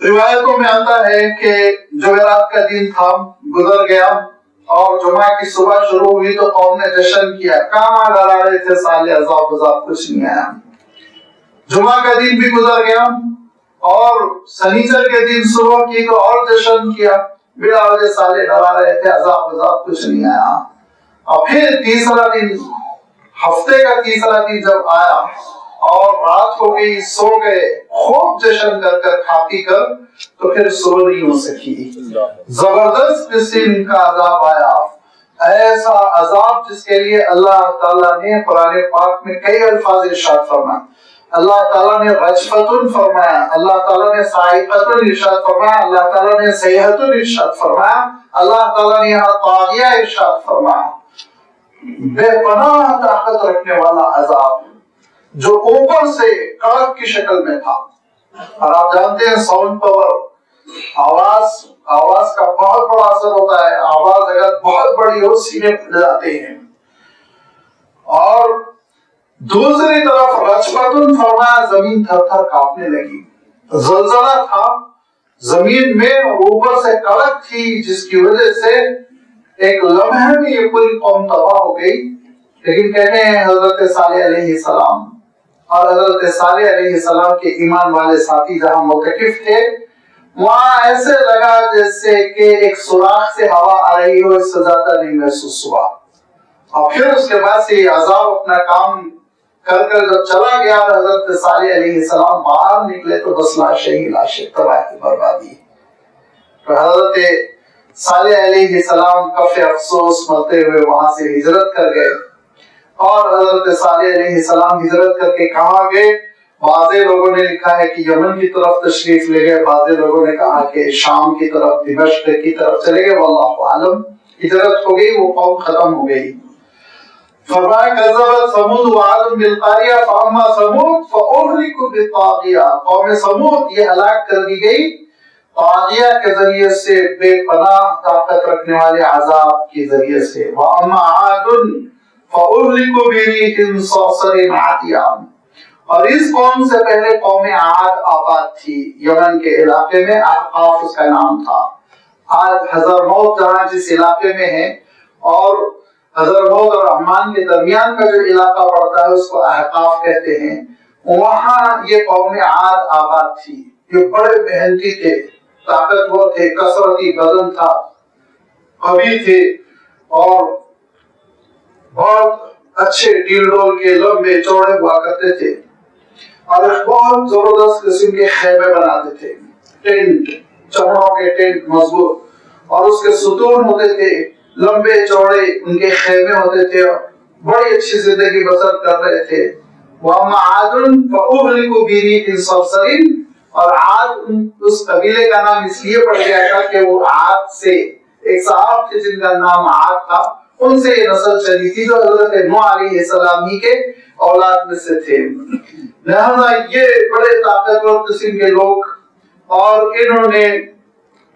روایتوں میں آتا ہے کہ جمعرات کا دن تھا، گزر گیا، اور جمعہ کی صبح شروع ہوئی تو قوم نے جشن کیا، کہاں ڈرا رہے تھے صالح، عذاب کچھ نہیں آیا۔ جمعہ کا دن بھی گزر گیا، اور سنیچر کے دن صبح کی تو اور جشن کیا، بلا وجہ صالح ڈرا رہے تھے، عذاب کچھ نہیں آیا۔ اور پھر تیسرا دن، ہفتے کا تیسرا دن جب آیا اور رات ہو گئی، سو گئے، خوب جشن کر کر کھا پی کر، تو پھر سو نہیں ہو سکی، زبردست قسم کا عذاب آیا، ایسا عذاب جس کے لیے اللہ تعالیٰ نے قرآن پاک میں کئی الفاظ ارشاد فرمایا۔ اللہ تعالیٰ نے رجفتن فرمایا، اللہ تعالیٰ نے صاعقۃ ارشاد فرمایا، اللہ تعالیٰ نے صیحۃ ارشاد فرمایا، اللہ تعالیٰ نے یہاں طاغیہ ارشاد فرمایا۔ بے پناہ طاقت رکھنے والا عذاب جو اوپر سے کڑک کی شکل میں تھا، اور آپ جانتے ہیں ساؤنڈ پاور، آواز کا بہت بڑا اثر ہوتا ہے، آواز اگر بہت بڑی ہو سینے پھٹ جاتے ہیں۔ اور دوسری طرف رجفتن فرمایا، زمین تھر تھر کانپنے لگی، زلزلہ تھا زمین میں، اوپر سے کڑک تھی جس کی وجہ سے ایک لمحے میں یہ پوری قوم تباہ ہو گئی۔ لیکن کہتے ہیں حضرت صالح علیہ السلام اور حضرت صالح علیہ السلام کے ایمان والے ساتھی جہاں معتکف تھے، وہاں ایسے لگا جیسے کہ ایک سوراخ سے ہوا آ رہی ہو، اس سے زیادہ نہیں محسوس ہوا۔ اور پھر اس کے بعد سے یہ عذاب اپنا کام کر کر جب چلا گیا اور حضرت صالح علیہ السلام باہر نکلے تو بس لاشیں ہی لاشیں، تباہی بربادی۔ تو حضرت صالح علیہ السلام کف افسوس مرتے ہوئے وہاں سے ہجرت کر گئے، اور حضرت صالح علیہ السلام ہجرت کر کے کہاں گئے؟ بعض لوگوں نے لکھا ہے کہ یمن کی طرف تشریف لے گئے، بعض لوگوں نے کہا کہ شام کی طرف، دمشق کی طرف چلے گئے، واللہ عالم۔ ہجرت ہو گئی، وہ قوم ختم ہو گئی۔ فرمایا کذبت ثمود وعاد بالقاریہ فاما ثمود فاہلکوا بالطاغیہ، قوم ثمود یہ ہلاک کر دی گئی طاغیہ کے ذریعے سے، بے پناہ طاقت رکھنے والے عذاب کے ذریعے سے۔ واما عاد فاہلکوا بريح صرصر عاتیہ، اور اس قوم سے پہلے قوم عاد آباد تھی یمن کے علاقے میں، احقاف اس کا نام تھا۔ آج حضرموت جہاں جس علاقے میں ہے، اور حضرموت اور عمان کے درمیان کا جو علاقہ پڑتا ہے اس کو احقاف کہتے ہیں، وہاں یہ قوم عاد آباد تھی۔ یہ بڑے محنتی تھے، طاقتور تھے، کثرتی بدن تھا، قوی تھے، اور بہت اچھے ڈیل ڈول کے لمبے چوڑے ہوا کرتے تھے، اور ایک بہت زبردست قسم کے خیمے بناتے تھے، ٹینٹ، چمڑوں کے ٹینٹ مضبوط، اور اس کے ستون ہوتے تھے لمبے چوڑے، ان کے خیمے ہوتے تھے، بڑی اچھی زندگی بسر کر رہے تھے۔ وَأَمَّا عَادٌ فَأُهْلِكُوا بِرِيحٍ صَرْصَرٍ، اور عاد اس قبیلے کا نام اس لیے پڑ گیا تھا کہ وہ عاد سے ایک صاحب تھے جن کا نام عاد تھا، ان سے یہ نسل چلی تھی جو حضرت نوح علیہ السلام ہی کے اولاد میں سے تھے۔ لہذا یہ بڑے طاقتور قسم کے لوگ، اور انہوں نے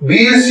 20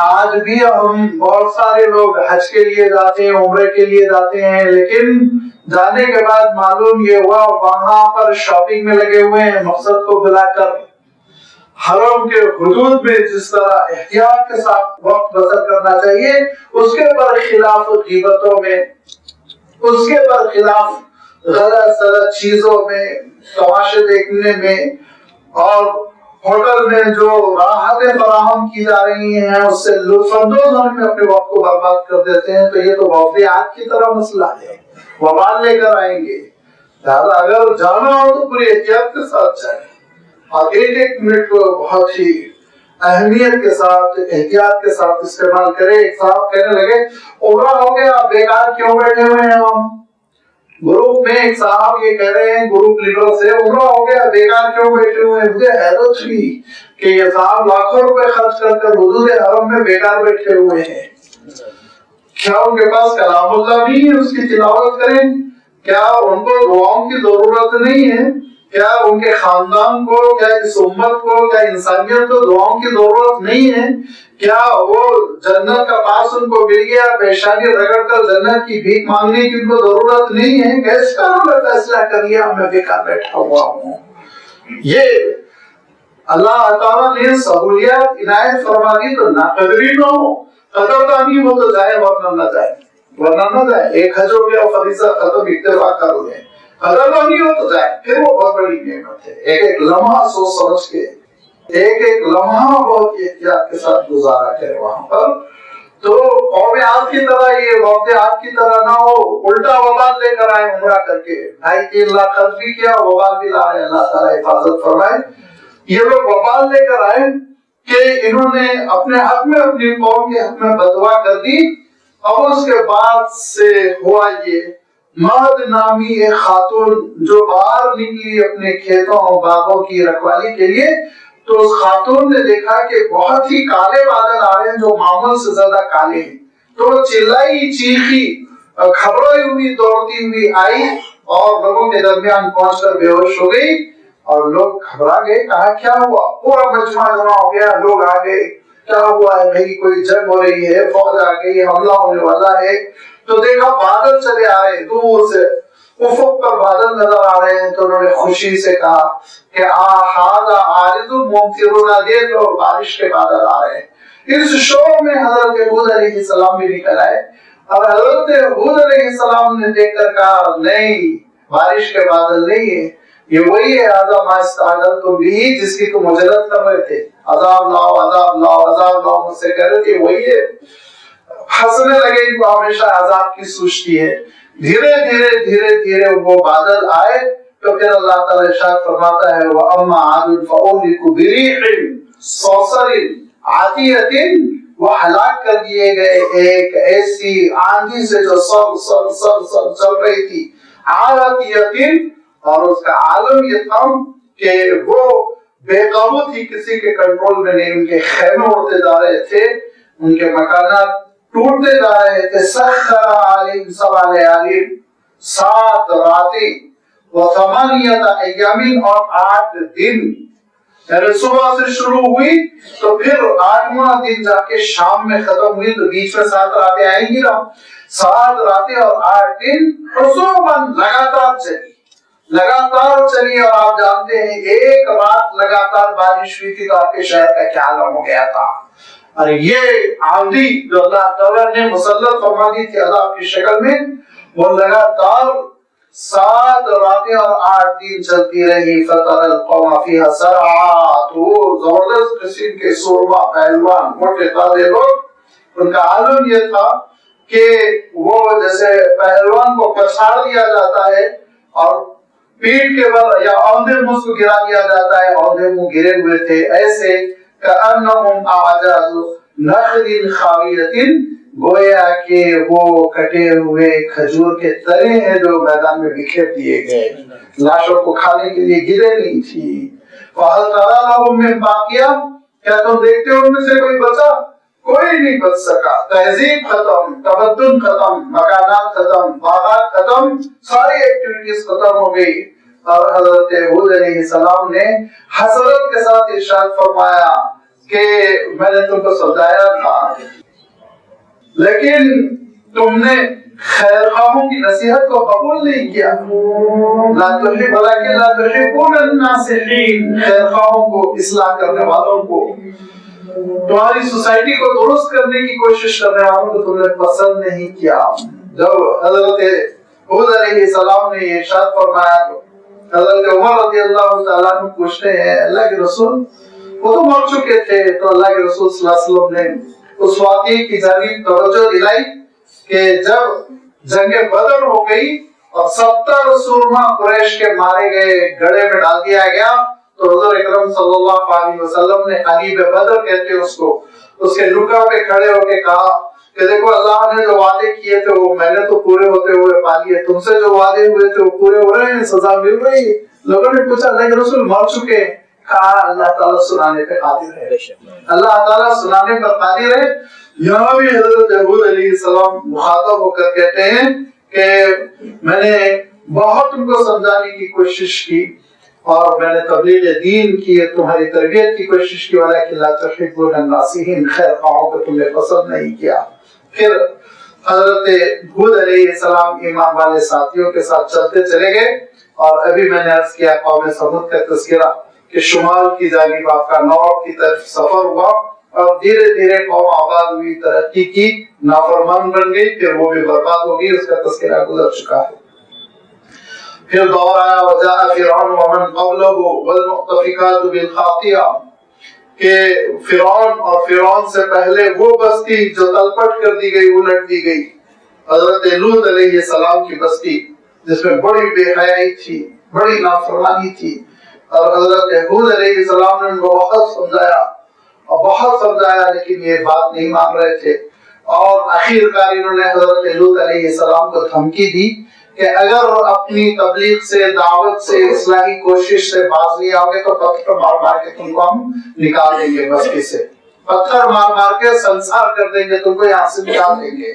آج بھی ہم بہت سارے لوگ حج کے لیے جاتے ہیں، عمرے کے لیے جاتے ہیں، لیکن جانے کے بعد معلوم یہ ہوا وہاں پر شاپنگ میں لگے ہوئے ہیں، مقصد کو بلا کر حرم کے حدود میں جس طرح احتیاط کے ساتھ وقت بسر کرنا چاہیے اس کے برخلاف غیبتوں میں، اس کے برخلاف غلط سلط چیزوں میں، تماشے دیکھنے میں اور ہوٹل میں جو راحتیں فراہم کی جا رہی ہیں اس سے لطف اندوز ہونے میں اپنے وقت کو برباد کر دیتے ہیں، تو یہ تو واقعات کی طرح مسئلہ ہے، وبال لے کر آئیں گے۔ لہٰذا اگر جانا ہو تو پوری احتیاط کے ساتھ جائیں اور ایک ایک منٹ کو بہت ہی اہمیت کے ساتھ احتیاط کے ساتھ استعمال کرے۔ ایک صاحب کہنے لگے عمرہ ہو گیا آپ بیکار کیوں بیٹھے ہوئے ہیں؟ ہم گروپ میں ایک صاحب یہ کہہ رہے ہیں گروپ لیڈر سے عمرہ ہو گیا بیکار کیوں بیٹھے ہوئے ہیں؟ مجھے حیرت ہوئی کہ یہ صاحب لاکھوں روپے خرچ کر کر حدود حرم میں بیکار بیٹھے ہوئے ہیں۔ کیا ان کے پاس کلام اللہ نہیں ہے اس کی تلاوت کریں؟ کیا ان کو دعاؤں کی ضرورت نہیں ہے؟ کیا ان کے خاندان کو، کیا اس امت کو، کیا انسانیت کو دعاؤں کی ضرورت نہیں ہے؟ کیا وہ جنت کا پاس ان کو مل گیا، پیشانی رگڑ کر جنت کی بھیک مانگنے کی ان کو ضرورت نہیں ہے؟ کیسے انہوں نے فیصلہ کر لیا میں بیکار بیٹھا ہوا ہوں؟ یہ اللہ تعالیٰ نے سہولیات عنایت فرما دی تو ناقدری نہ ہو، قدردانی ہو تو جائے ورنہ نہ جائے، ورنہ نہ جائے۔ ایک حج ہو گیا فریضہ ختم، اتفاق کر لیں، قدردانی ہو تو جائے، پھر وہ بہت بڑی نعمت ہے۔ ایک ایک لمحہ سوچ سمجھ کے، ایک ایک لمحہ بہت احتیاط کے ساتھ گزارا کرے وہاں پر، تو قوم عاد کی طرح یہ واقعات کی طرح نہ ہو الٹا وبال لے کر آئے عمرہ کر کے 2.5-3 لاکھ خرچ بھی کیا، وبال بھی لا رہے، اللہ تعالیٰ حفاظت فرمائے۔ یہ لوگ وبال لے کر آئے کہ انہوں نے اپنے حق میں، اپنی قوم کے حق میں بددعا کر دی، اور اس کے بعد سے ہوا یہ مہد نامی ایک خاتون جو باہر نکلی اپنے کھیتوں اور باغوں کی رکھوالی کے لیے، تو اس خاتون نے دیکھا کہ بہت ہی کالے بادل آ رہے ہیں جو معمول سے زیادہ کالے ہیں، تو وہ چلائی چیخی گھبرائی ہوئی دوڑتی ہوئی آئی اور لوگوں کے درمیان پہنچ کر بے ہوش ہو گئی، اور لوگ گھبرا گئے، کہا کیا ہوا؟ پورا مجمع جمع ہو گیا، لوگ آ گئے، کیا ہوا ہے بھائی؟ کوئی جنگ ہو رہی ہے، فوج آ گئی، حملہ ہونے والا ہے۔ تو دیکھا بادل چلے آ رہے ہیں، دور سے افق پر بادل نظر آ رہے ہیں، تو انہوں نے خوشی سے کہا کہ هذا عارض ممطرنا، دیکھ لو بارش کے بادل آ رہے ہیں۔ اس شور میں حضرت ہود علیہ السلام بھی نکل آئے، اور حضرت ہود علیہ السلام نے دیکھ کر کہا نہیں، بارش کے بادل نہیں ہے، یہ وہی ہے هذا ما استعجلتم به، جس کی تم مجلت کر رہے تھے، عذاب لاؤ عذاب لاؤ عذاب لاؤ مجھ سے کہہ رہے تھے، وہی ہے۔ ہنسنے لگے، ان کو ہمیشہ عذاب کی سوچتی ہے۔ دھیرے دھیرے دھیرے دھیرے وہ بادل آئے تو پھر اللہ تعالیٰ ارشاد فرماتا ہے وَأَمَّا عَادٌ فَأُهْلِكُوا بِرِيحٍ صَرْصَرٍ عَاتِيَةٍ، وہ ہلاک کر دیے گئے ایک ایسی آندھی سے جو سر سر سر سر چل رہی تھی، عَاتِيَةٍ، اور اس کا عالم یہ تھا کہ وہ بے قابو تھی، کسی کے کنٹرول میں نہیں، ان کے خیمے اڑتے جا رہے تھے، ان کے مکانات ٹوٹتے جا رہے تھے۔ سخر علیہم 7 لیالین، 7 راتیں، و8 ایام، اور 8 دن، یعنی صبح سے شروع ہوئی تو پھر 8واں دن جا کے شام میں ختم ہوئی، تو بیچ میں 7 راتیں آئیں گی نا، 7 راتیں اور 8 دن حسوماً لگاتار چلی، لگاتار چلی، اور آپ جانتے ہیں ایک رات لگاتار بارش ہوئی تھی تو آپ کے شہر کا کیا حال ہو گیا تھا۔ اور یہ آندھی جو اللہ تعالیٰ نے مسلط فرما دی تھی عذاب کی شکل میں، وہ لگاتار 7 راتیں اور 8 دن چلتی رہی۔ فَتَرَى الْقَوْمَ فِيهَا سَرْعَىٰ، تو زبردست قسم کے سورما پہلوان موٹے تازے لوگ، ان کا عالم یہ تھا کہ وہ جیسے پہلوان کو پچھاڑ دیا جاتا ہے اور پیٹ کے بل یا اوندھے منہ کو گرا دیا جاتا ہے، اوندھے منہ گرے ہوئے تھے، ایسے کأنہم اعجاز نخل خاویۃ، گویا کہ وہ کٹے ہوئے کھجور کے تنے ہیں جو میدان میں بکھیر دیے گئے، لاشوں کو کھانے کے لیے گرے نہیں تھی۔ فَهَلْ تَرَىٰ لَهُم مِّن بَاقِیَةٍ، کیا تم دیکھتے ہو ان میں سے کوئی بچا؟ کوئی نہیں بچ سکا۔ تہذیب ختم، تمدن ختم، مکانات ختم، باغات ختم، ساری ایکٹیویٹیز ختم ہو گئی۔ اور حضرت ہود علیہ السلام نے حسرت کے ساتھ ارشاد فرمایا کہ میں نے تم کو سمجھایا تھا لیکن تم نے خیر خواہوں کی نصیحت کو قبول نہیں کیا. لا تحب ولکن لا تحبون الناصحین، خیر خواہوں کو، اصلاح کرنے والوں کو، تمہاری سوسائٹی کو درست کرنے کی کوشش کرنے والوں کو تم نے پسند نہیں کیا. جب حضرت ہود علیہ السلام نے یہ ارشاد فرمایا تو حضرت عمر رضی اللہ تعالیٰ عنہ پوچھتے ہیں اللہ کے رسول، وہ تو مر چکے تھے، تو اللہ کے رسول صلی اللہ علیہ وسلم نے اس واقعے کی جانب توجہ دلائی کہ جب جنگ بدر ہو گئی اور 70 سورما قریش کے مارے گئے، گڑھے میں ڈال دیا گیا، تو حضور اکرم صلی اللہ علیہ وسلم نے قلیب بدر کہتے ہیں اس کو، اس کے نکا پہ کھڑے ہو کے کہا کہ دیکھو اللہ نے جو وعدے کیے تھے وہ میں نے تو پورے ہوتے ہوئے پا لیے، تم سے جو وعدے ہوئے تھے وہ پورے ہو رہے ہیں، سزا مل رہی ہے. لوگوں نے پوچھا اللہ کے رسول مر چکے ہیں؟ کہا اللہ تعالیٰ سنانے پہ قادر ہے، اللہ تعالیٰ سنانے پر قادر ہے. یہاں بھی حضرت ہود علیہ السلام مخاطب ہو کر کہتے ہیں کہ میں نے بہت ان کو سمجھانے کی کوشش کی اور میں نے تبلیغ دین کی، تمہاری تربیت کی کوشش کی، ولیکن لا تحبون الناصحین، خیر خواہوں کو تم نے پسند نہیں کیا. پھر حضرت ہود علیہ السلام ایمان والے ساتھیوں کے ساتھ چلتے چلے گئے، اور ابھی میں نے عرض کیا قوم سمود کا تذکرہ کہ شمال کی جانب آپ کا نارتھ کی طرف سفر ہوا اور دھیرے دھیرے قوم آباد ہوئی، ترقی کی، نافرمان بن گئی، پھر وہ بھی برباد ہو گئی، اس کا تذکرہ گزر چکا ہے. پھر دور آیا وجاء فرعون ومن قبلہ والمؤتفقات بالخاطئہ، کہ فرعون اور فرعون سے پہلے وہ بستی جو تلپٹ کر دی گئی، الٹ دی گئی، حضرت لوط علیہ السلام کی بستی جس میں بڑی بے حیائی تھی، بڑی نافرمانی تھی، اور حضرت ہود علیہ السلام نے ان کو بہت سمجھایا لیکن یہ بات نہیں مان رہے تھے. اور آخر کار انہوں نے حضرت لوط علیہ السلام کو دھمکی دی کہ اگر اپنی تبلیغ سے، دعوت سے، اصلاحی کوشش سے باز نہیں آؤ گے تو پتھر مار مار کے تم کو ہم نکال دیں گے بستی سے، پتھر مار مار کے سنسار کر دیں گے، تم کو یہاں سے نکال دیں گے.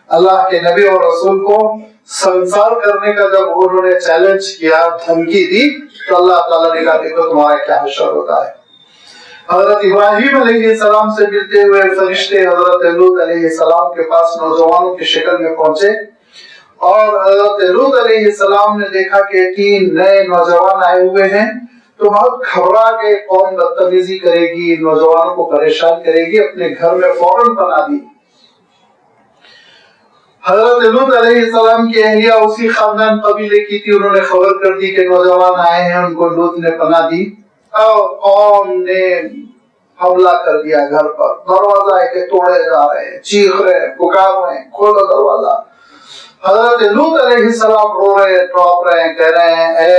اللہ کے نبی اور رسول کو سنسار کرنے کا جب انہوں نے چیلنج کیا، دھمکی دی، تو اللہ تعالیٰ نے کہا دیکھو تمہارا کیا حشر ہوتا ہے. حضرت ابراہیم علیہ السلام سے ملتے ہوئے فرشتے حضرت لوط علیہ السلام کے پاس نوجوانوں کی شکل میں پہنچے، اور حضرت لوط علیہ السلام نے دیکھا کہ 3 نئے نوجوان آئے ہوئے ہیں، تو بہت گھبرا کے قوم بدتمیزی کرے گی، نوجوانوں کو پریشان کرے گی، اپنے گھر میں فوراً پناہ دی. حضرت لوط علیہ السلام کی اہلیہ اسی خاندان قبیلے کی تھی، انہوں نے خبر کر دی کہ نوجوان آئے ہیں، ان کو لوط نے پناہ دی، اور قوم نے حملہ کر دیا گھر پر. دروازہ ہے کہ توڑے جا رہے ہیں، چیخ رہے ہیں، پکار رہے ہیں کھولو دروازہ. حضرت لوط علیہ السلام رو رہے ہیں، ٹوپ رہے ہیں، کہہ رہے ہیں اے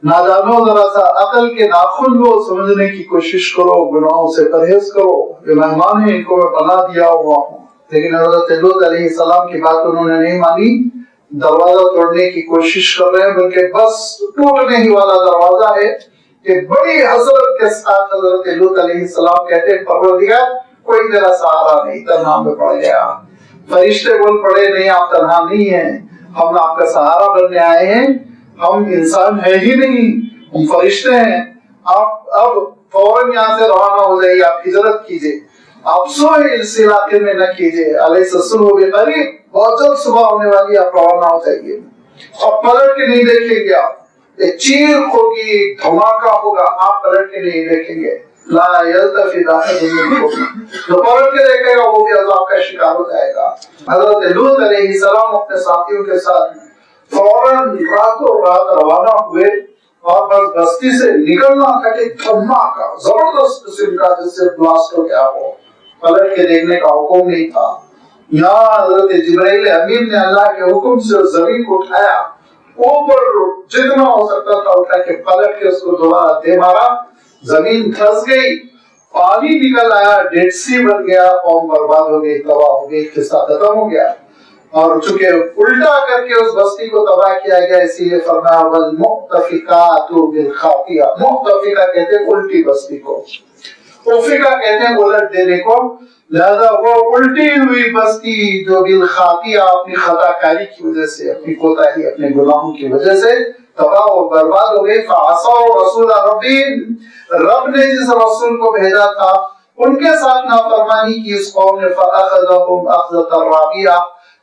نادانو ذرا سا عقل کے ناخن لو، سمجھنے کی کوشش کرو، گناہوں سے پرہیز کرو، یہ مہمان ہیں، ان کو میں پناہ دیا ہوا ہوں. لیکن حضرت لوط علیہ السلام کی بات انہوں نے نہیں مانی، دروازہ توڑنے کی کوشش کر رہے ہیں، بلکہ بس ٹوٹنے ہی والا دروازہ ہے کہ بڑی حسرت کے ساتھ حضرت لوط علیہ السلام کہتے ہیں پروردگار کوئی میرا سہارا نہیں، تنہا میں پڑ گیا. فرشتے بول پڑے نہیں آپ تنہا نہیں ہیں، ہم آپ کا سہارا بننے آئے ہیں، ہم انسان ہے ہی نہیں، ہم فرشتے ہیں. آپ اب فوراً یہاں سے روانہ ہو جائیے، آپ ہجرت کیجئے، آپ سوئے اس علاقے میں نہ کیجئے، علیہ السلام بقریب، بہت جلد صبح ہونے والی، آپ روانہ ہو جائیے. آپ پلٹ کے نہیں دیکھیں گے، آپ ایک چیخ ہوگی، دھماکہ ہوگا، آپ پلٹ کے نہیں دیکھیں گے. لا یلتفت احد منکم، جو پلٹ کے دیکھے گا وہ بھی عذاب کا شکار ہو جائے گا. حضرت لوط علیہ السلام اپنے ساتھیوں کے ساتھ فوراً راتوں رات روانہ ہوئے، اور بس بستی سے نکلنا تھا کہ دھماکہ زبردست قسم کا جس سے بلاسٹ ہو گیا ہو، پلٹ کے دیکھنے کا حکم نہیں تھا. یہاں حضرت جبرائیل امین نے اللہ کے حکم سے زمین کو اٹھایا، اوپر جتنا ہو سکتا تھا اٹھا کے پلٹ کے اس کو دوبارہ دے مارا، زمین دھس گئی، پانی نکل آیا، ڈیڈ سی بن گیا، قوم برباد ہو گئی، تباہ ہو گئی، قصہ ختم ہو گیا. اور چونکہ الٹا کر کے اس بستی کو تباہ کیا گیا، اسی لیے فرمایا والمؤتفقات بالخاطئہ. مؤتفقہ کہتے ہیں الٹی بستی کو، اوفقہ کہتے ہیں الٹ دینے کو. لہذا وہ الٹی ہوئی بستی جو بالخاطیہ اپنی خطا کاری کی وجہ سے، اپنی کوتاہی، اپنے گناہوں کی وجہ سے تباہ و برباد ہو گئی۔ فعصوا رسول ربهم، رب نے جس رسول کو بھیجا تھا ان کے ساتھ نافرمانی کی اس قوم نے، فاخذهم اخذۃ رابیہ،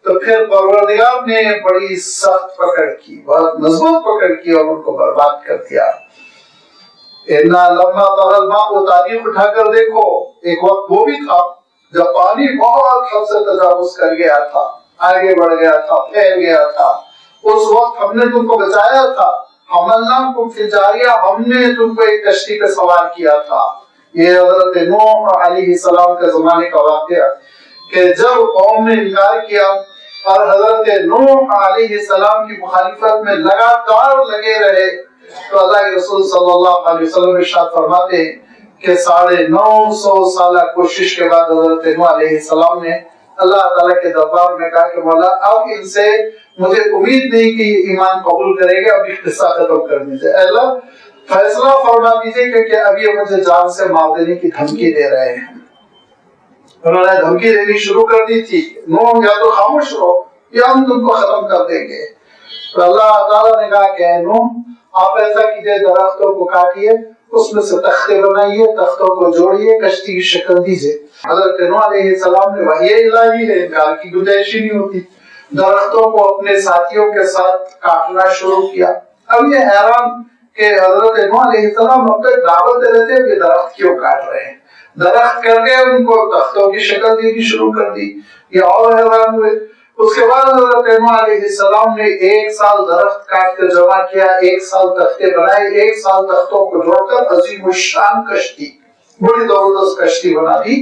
تو پھر پروردگار نے بڑی سخت پکڑ کی، بہت مضبوط پکڑ کی اور ان کو برباد کر دیا۔ اِنَّا لَمَّا طَغَى الْمَاءُ، تاریخ اٹھا کر دیکھو، ایک وقت وہ بھی تھا جب پانی بہت حد سے تجاوز کر گیا تھا، آگے بڑھ گیا تھا، پھیل گیا تھا، اس وقت ہم نے تم کو بچایا تھا۔ حملناکم فی الجاریہ، ہم نے تم کو ایک کشتی پہ سوار کیا تھا۔ یہ حضرت نوح علیہ السلام کے زمانے کا واقعہ کہ جب قوم نے انکار کیا اور حضرت نوح علیہ السلام کی مخالفت میں لگاتار لگے رہے، تو اللہ کے رسول صلی اللہ علیہ وسلم ارشاد فرماتے ہیں کہ 950 سالہ کوشش کے بعد حضرت نوح علیہ السلام نے اللہ تعالیٰ کے دربار میں کہا کہ مولا اب ان سے مجھے امید نہیں کہ یہ ایمان قبول کرے گا، اب یہ قصہ ختم کر دیجیے، اے اللہ فیصلہ فرما دیجیے کہ اب یہ مجھے جان سے مار دینے کی دھمکی دے رہے ہیں۔ انہوں نے دھمکی دینی شروع کر دی تھی، نوح یا تو خاموش رہو یا ہم تم کو ختم کر دیں گے۔ تو اللہ تعالیٰ نے کہا کہ اے نوح آپ ایسا کیجئے، درختوں کو کاٹیے، اس میں سے تختے بنائیے، تختوں کو جوڑیے، کشتی کی شکل دیجیے۔ حضرت نوح علیہ السلام نے وحی الہی ہے، انکار کی گنجائش ہی نہیں ہوتی، درختوں کو اپنے ساتھیوں کے ساتھ کاٹنا شروع کیا۔ اب یہ حیران کہ حضرت نوح علیہ السلام اب تک دعوت دے رہے تھے کہ درخت کیوں کاٹ رہے ہیں، درخت کر کے ان کو تختوں کی شکل دینی شروع کر دی، یہ اور حیران ہوئے۔ اس کے بعد حضرت نوح علیہ السلام نے 1 سال درخت کاٹ کر جمع کیا، 1 سال تختے بنائے، 1 سال تختوں کو جوڑ کر عظیم الشان کشتی، بڑی زبردست کشتی بنا دی۔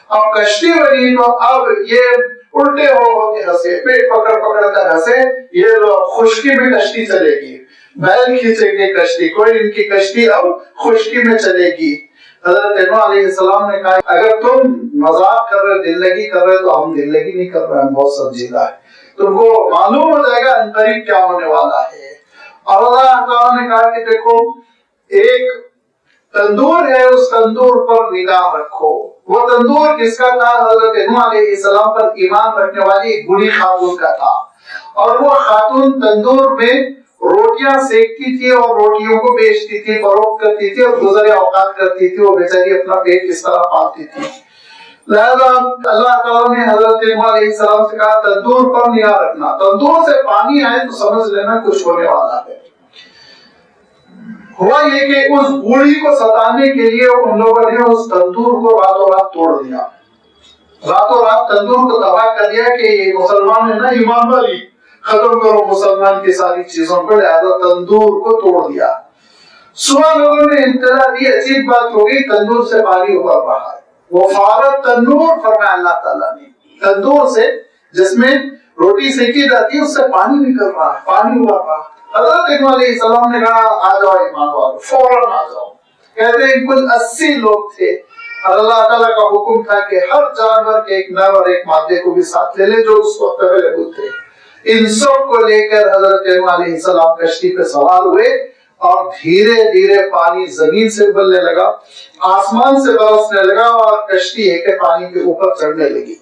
اب کشتی بنی تو اب یہ الٹے ہو کے ہنسے، پیٹ پکڑ پکڑ کر ہنسے، یہ لوگ خشکی میں کشتی چلے گی، بیل کھینچیں گے کشتی، کوئی ان کی کشتی اب خشکی میں چلے گی۔ حضرت نوح علیہ السلام نے کہا اگر تم مذاق کر رہے، دل لگی کر رہے، تو ہم دل لگی نہیں کر رہے، ہم بہت سنجیدہ ہے، تم کو معلوم ہو جائے گا ان قریب کیا ہونے والا ہے۔ اور اللہ تعالیٰ نے کہا کہ دیکھو ایک تندور ہے، اس تندور پر نگاہ رکھو۔ وہ تندور کس کا تھا؟ حضرت نوح علیہ السلام پر ایمان رکھنے والی ایک بوڑھی خاتون کا تھا، اور وہ خاتون تندور میں روٹیاں سیکتی تھی اور روٹیوں کو بیچتی تھی، فروخت کرتی تھی اور گزر اوقات کرتی تھی، وہ بیچاری اپنا پیٹ اس طرح پالتی تھی۔ لہذا اللہ تعالیٰ نے حضرت نوح علیہ السلام سے کہا تندور پر نگاہ رکھنا، تندور سے پانی آئے تو سمجھ لینا کچھ ہونے والا ہے۔ ہوا یہ کہ اس بوڑھی کو ستانے کے لیے ان لوگوں نے اس تندور کو راتوں رات توڑ دیا، راتوں رات تندور کو تباہ کر دیا کہ یہ مسلمان ہے نا، ایمان والی، ختم کرو مسلمان کی ساری چیزوں پر، لہذا تندور کو توڑ دیا۔ صبح لوگوں نے اطلاع دی، عجیب بات ہو گئی، تندور سے پانی اوپر بہا ہے۔ وہ فارت تندور فرمایا اللہ تعالیٰ نے، تندور سے جس میں روٹی سیکی جاتی ہے اس سے پانی نکل رہا ہے، پانی ابل رہا ہے۔ حضرت نوح علیہ السلام نے کہا آ جاؤ ایمان والو، فوراً آ جاؤ۔ کہتے ہیں کل 80 لوگ تھے، اور اللہ تعالیٰ کا حکم تھا کہ ہر جانور کے ایک نر اور ایک مادے کو بھی ساتھ لے لے جو اس وقت اویلیبل تھے۔ ان سب کو لے کر حضرت نوح علیہ السلام کشتی پہ سوار ہوئے، اور دھیرے دھیرے پانی زمین سے ابلنے لگا، آسمان سے برسنے لگا، اور کشتی ہے کہ پانی کے اوپر چڑھنے لگی۔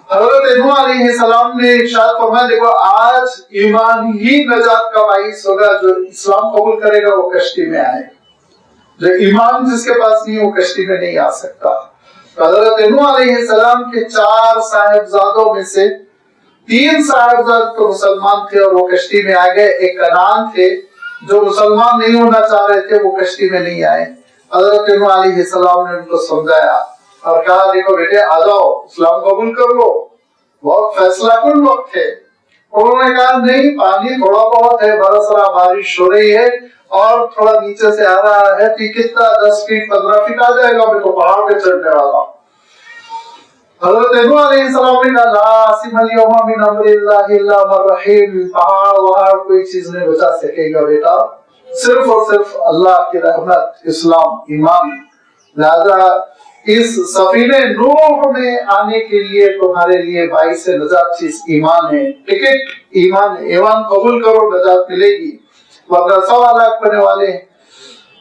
حضرت نوح علیہ السلام نے ارشاد فرمایا دیکھو آج ایمان ہی نجات کا باعث ہوگا، جو اسلام قبول کرے گا وہ کشتی میں آئے، جو ایمان جس کے پاس نہیں وہ کشتی میں نہیں آ سکتا۔ حضرت نوح علیہ السلام کے 4 صاحبزادوں میں سے 3 صاحبزاد تو مسلمان تھے اور وہ کشتی میں آ گئے، ایک کنعان تھے جو مسلمان نہیں ہونا چاہ رہے تھے، وہ کشتی میں نہیں آئے۔ حضرت نوح علیہ السلام نے ان کو سمجھایا اور کہا دیکھو بیٹے آ جاؤ، اسلام قبول کر لو، بہت فیصلہ کن وقت ہے۔ انہوں نے کہا نہیں، پانی تھوڑا بہت ہے، برس رہا، بارش ہو رہی ہے اور تھوڑا نیچے سے آ رہا ہے، تو کتنا 10 فٹ 15 فٹ آ جائے گا، میں تو پہاڑ پہ چڑھنے والا ہوں۔ حضرت نوح علیہ السلام نے کہا لا عاصم اليوم من امر اللہ الا من رحم، پہاڑ وہاڑ کوئی چیز نہیں بچا سکے گا بیٹا، صرف اور صرف اللہ کی رحمت، اسلام، ایمان۔ لہذا اس سفینہ نوح میں آنے کے لیے تمہارے لیے باعث نجات چیز ایمان ہے، ٹکٹ ایمان ہے، ایمان قبول کرو نجات ملے گی، ورنہ 1.25 لاکھ ہونے والے ہیں۔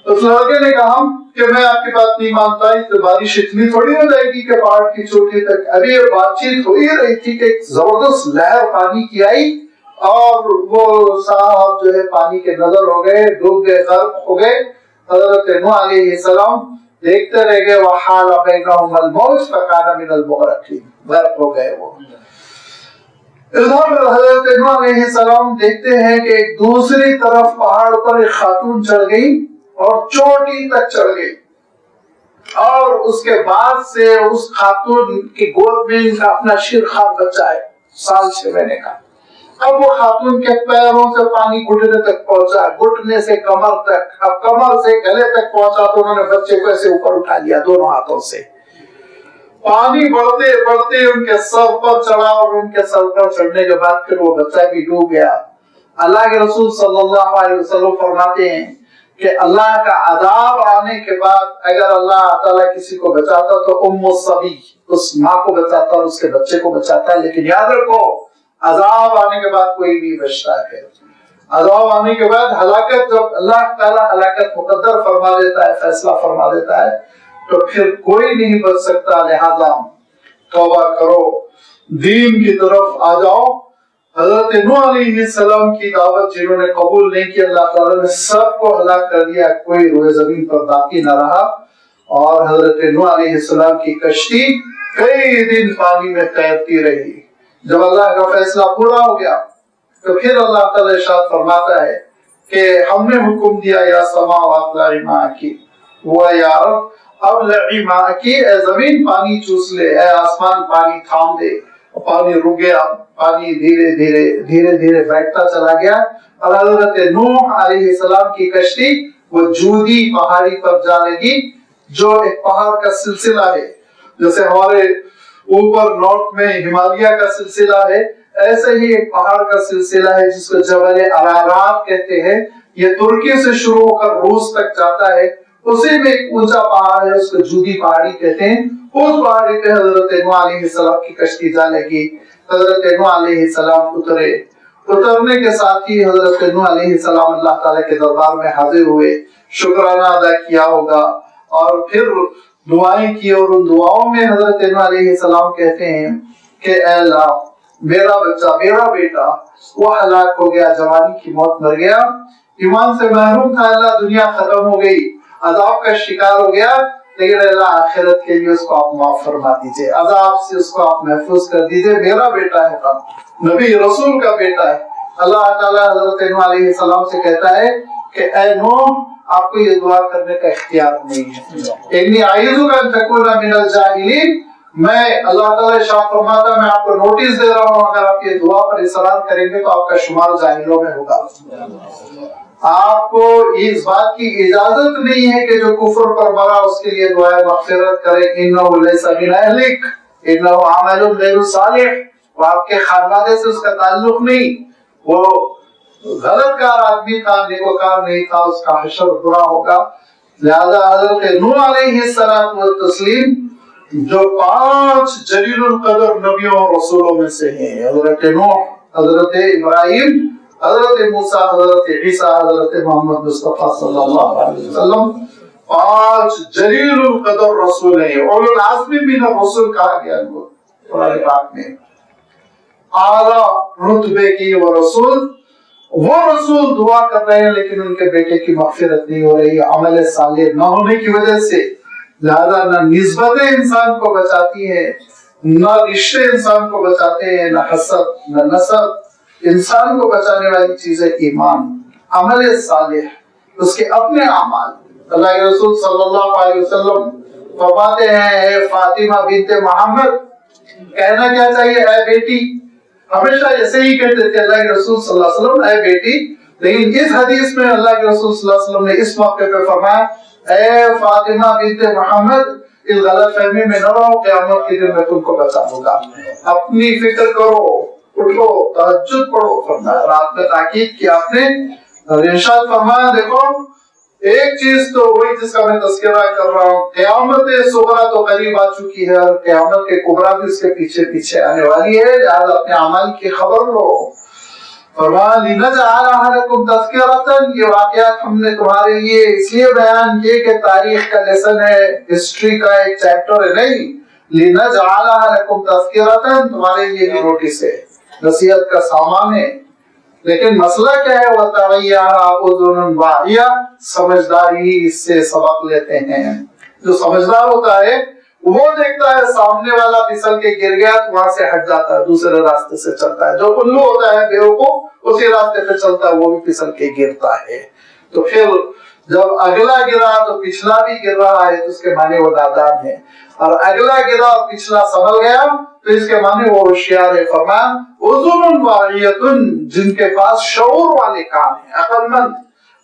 اس لڑکے نے کہا کہ میں آپ کی بات نہیں مانتا، تو بارش اتنی تھوڑی ہو جائے گی کہ پہاڑ کی چوٹی تک. ابھی یہ بات چیت ہو ہی رہی تھی کہ ایک زبردست لہر پانی کی آئی اور وہ صاحب جو ہے پانی کے نظر ہو گئے، ڈوب گئے، غرق ہو گئے. حضرت نوح علیہ السلام دیکھتے رہ گئے، وحال بینہم الموج فکان من المغرقین، غرق ہو گئے وہ. ادھر حضرت نوح علیہ السلام دیکھتے ہیں کہ ایک دوسری طرف پہاڑ پر ایک خاتون چڑھ گئی اور چوٹی تک چڑھ گئی، اور اس کے بعد سے اس خاتون کی گود میں ان کا اپنا شیرخوار بچہ ہے 6 مہینے کا. اب وہ خاتون کے پیروں سے پانی گھٹنے تک پہنچا، گھٹنے سے کمر تک، اب کمر سے گلے تک پہنچا تو انہوں نے بچے کو ایسے اوپر اٹھا لیا دونوں ہاتھوں سے. پانی بڑھتے بڑھتے ان کے سر پر چڑھا اور ان کے سر پر چڑھنے کے بعد پھر وہ بچہ بھی ڈوب گیا. اللہ کے رسول صلی اللہ علیہ وسلم فرماتے ہیں کہ اللہ کا عذاب آنے کے بعد اگر اللہ تعالیٰ کسی کو بچاتا تو ام الصبی، اس ماں کو بچاتا اور اس کے بچے کو بچاتا ہے. لیکن یاد رکھو عذاب آنے کے بعد کوئی نہیں بچتا ہے. عذاب آنے کے بعد ہلاکت، جب اللہ تعالیٰ ہلاکت مقدر فرما دیتا ہے، فیصلہ فرما دیتا ہے، تو پھر کوئی نہیں بچ سکتا. لہذا توبہ کرو، دین کی طرف آ جاؤ. حضرت نوح علیہ السلام کی دعوت جنہوں نے قبول نہیں کی، اللہ تعالیٰ نے سب کو ہلاک کر دیا، کوئی روئے زمین پر باقی نہ رہا. اور حضرت نوح علیہ السلام کی کشتی کئی دن پانی میں تیرتی رہی. جب اللہ کا فیصلہ پورا ہو گیا تو پھر اللہ تعالیٰ ارشاد فرماتا ہے کہ ہم نے حکم دیا یا سماء اقلعی ماءکی، وہ یا رب ابلعی ماءکی، اے زمین پانی چوس لے، اے آسمان پانی تھام دے. پانی رک گیا، پانی دھیرے دھیرے بیٹھتا چلا گیا. اور حضرت نوح علیہ السلام کی کشتی وہ جودی پہاڑی پر جا لگی، جو ایک پہاڑ کا سلسلہ ہے. جیسے ہمارے اوپر نارتھ میں ہمالیہ کا سلسلہ ہے، ایسے ہی ایک پہاڑ کا سلسلہ ہے جس کو جبل ارارات کہتے ہیں. یہ ترکی سے شروع ہو کر روس تک جاتا ہے. اسی میں ایک اونچا پہاڑ ہے، اس کو جودی پہاڑی کہتے ہیں. اس پہاڑی پہ حضرت نوح علیہ السلام کی کشتی جا لگی. حضرت نوح علیہ السلام اترے. اترنے کے ساتھ ہی حضرت نوح علیہ السلام اللہ تعالیٰ کے دربار میں حاضر ہوئے، شکرانہ ادا کیا ہوگا اور پھر دعائیں کی. اور ان دعاؤں میں حضرت نوح علیہ السلام کہتے ہیں کہ اے اللہ، میرا بچہ، میرا بیٹا وہ ہلاک ہو گیا، جوانی کی موت مر گیا، ایمان سے محروم تھا، اللہ دنیا ختم ہو گئی، عذاب کا شکار ہو گیا، لیکن اللہ آخرت کے لیے اس کو آپ معاف فرما دیجئے، عذاب سے اس کو آپ محفوظ کر دیجئے. میرا بیٹا ہے، نبی رسول کا بیٹا ہے. اللہ تعالیٰ حضرت نوح علیہ السلام سے کہتا ہے کہ اے نوح، آپ کو یہ دعا کرنے کا اختیار نہیں ہے. انی اعیذک ان تکون من الجاہلین. میں اللہ تعالیٰ ارشاد فرماتا میں آپ کو نوٹس دے رہا ہوں، اگر آپ یہ دعا پر اصرار کریں گے تو آپ کا شمار جاہلوں میں ہوگا. آپ کو اس بات کی اجازت نہیں ہے کہ جو کفر پر مرا اس کے لیے دعائے مغفرت کرے. انہ لیس من اہلک انہ عمل غیر صالح. وہ آپ کے خانوادے سے اس کا تعلق نہیں، وہ غلط کار آدمی تھا، نیکوکار نہیں تھا، اس کا حشر برا ہوگا. لہذا حضرت نوح علیہ السلام والتسلیم جو 5 جلیل القدر نبیوں اور رسولوں میں سے ہیں، حضرت نوح، حضرت ابراہیم، حضرت موسیٰ، حضرت عیسیٰ، حضرت محمد مصطفیٰ صلی اللہ علیہ وسلم، 5 جلیل القدر رسول ہیں. اولو العزم من الرسل کہا گیا ان کو قرآن پاک میں. اعلیٰ رتبے کی وہ رسول دعا کر رہے ہیں لیکن ان کے بیٹے کی مغفرت نہیں ہو رہی عمل صالح نہ ہونے کی وجہ سے. لہذا نہ نسبتیں انسان کو بچاتی ہیں، نہ رشتے انسان کو بچاتے ہیں، نہ حسد، نہ نسب. انسان کو بچانے والی چیز ہے ایمان، عمل صالح، اس کے اپنے اعمال. اللہ کے رسول صلی اللہ علیہ وسلم فرماتے ہیں اے فاطمہ بنت محمد، کہنا کیا چاہیے اے بیٹی. ہمیشہ ایسے ہی کہتے تھے اللہ کے رسول صلی اللہ علیہ وسلم اے بیٹی، لیکن اس حدیث میں اللہ کے رسول صلی اللہ علیہ وسلم نے اس موقع پہ فرمایا اے فاطمہ بنت محمد، اس غلط فہمی میں نہ رہو، قیامت کے دن میں تم کو بچا دوں گا. اپنی فکر کرو، اٹھو، تہجد پڑھو. فرمایا رات میں تاکید کی آپ نے. ارشاد فرمایا دیکھو ایک چیز تو وہی جس کا میں تذکرہ کر رہا ہوں، قیامت صغریٰ تو قریب آ چکی ہے اور قیامت کے کبریٰ بھی اس کے پیچھے پیچھے آنے والی ہے. لہذا اپنے اعمال کی خبر لو. فرمایا لِنَجْعَلَهَا لَكُمْ تَذْكِرَةً، یہ واقعات ہم نے تمہارے لیے اس لیے بیان کیے کہ تاریخ کا لیسن ہے، ہسٹری کا ایک چیپٹر ہے، نہیں، لِنَجْعَلَهَا لَكُمْ تَذْكِرَةً، تمہارے لیے بھی نوٹس ہے، نصیحت کا سامان ہے۔ لیکن مسئلہ کیا ہے؟ وَتَعِيَّهَا أُذُنٌ وَاعِيَةٌ، سمجھداری اس سے سبق لیتے ہیں۔ جو سمجھدار ہوتا ہے وہ دیکھتا ہے سامنے والا پھسل کے گر گیا تو وہاں سے ہٹ جاتا ہے، دوسرے راستے سے چلتا ہے۔ جو الو ہوتا ہے، بیوقوف، اسی راستے پہ چلتا ہے، وہ بھی پھسل کے گرتا ہے۔ تو پھر جب اگلا گرا تو پچھلا بھی گر رہا ہے تو اس کے معنی وہ نادان ہے، اور اگلا گرا اور پچھلا سنبھل گیا تو اس کے معنی وہ ہوشیار ہے۔ فرمایا اذن واعیۃ، جن کے پاس شعور والے کان ہیں، عقل مند،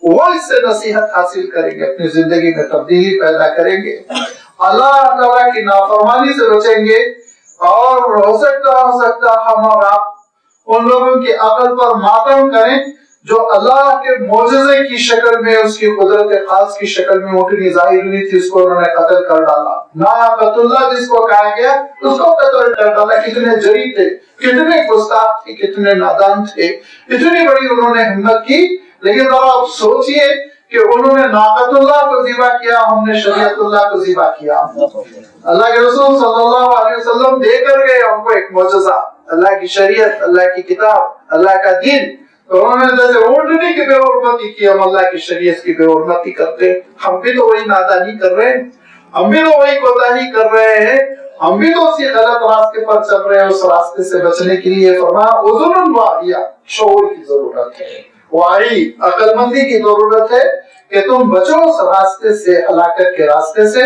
وہ اس سے نصیحت حاصل کریں گے، اپنی زندگی میں تبدیلی پیدا کریں گے، اللہ تعالیٰ کی نافرمانی سے بچیں گے، اور ہو سکتا ہم اور آپ ان لوگوں کی عقل پر ماتم کریں جو اللہ کے معجزے کی شکل میں، اس کی قدرت خاص کی شکل میں اونٹنی ظاہر ہوئی تھی، اس کو انہوں نے قتل کر ڈالا، ناقۃ اللہ جس کو کہا گیا اس کو قتل کر ڈالا۔ کتنے جری تھے، کتنے گستاخ تھے، کتنے نادان تھے، اتنی بڑی انہوں نے ہمت کی۔ لیکن ذرا آپ سوچئے کہ انہوں نے ناقۃ اللہ کو ذبح کیا، ہم نے شریعت اللہ کو ذبح کیا۔ اللہ کے رسول صلی اللہ علیہ وسلم دے کر گئے ہم کو ایک معجزہ، اللہ کی شریعت، اللہ کی کتاب، اللہ کا دین، تو انہوں نے جیسے اونٹنی کی بے حرمتی کی، ہم اللہ کی شریعت کی بے حرمتی کرتے۔ ہم بھی تو وہی نادانی کر رہے ہیں، ہم بھی تو وہی کوتاہی کر رہے ہیں، ہم بھی تو اسی غلط راستے پر چل رہے ہیں۔ اس راستے سے بچنے کے لیے فرمایا اذن واعیہ، شعور کی ضرورت ہے، واعی، عقل مندی کی ضرورت ہے کہ تم بچو اس راستے سے، ہلاکت کے راستے سے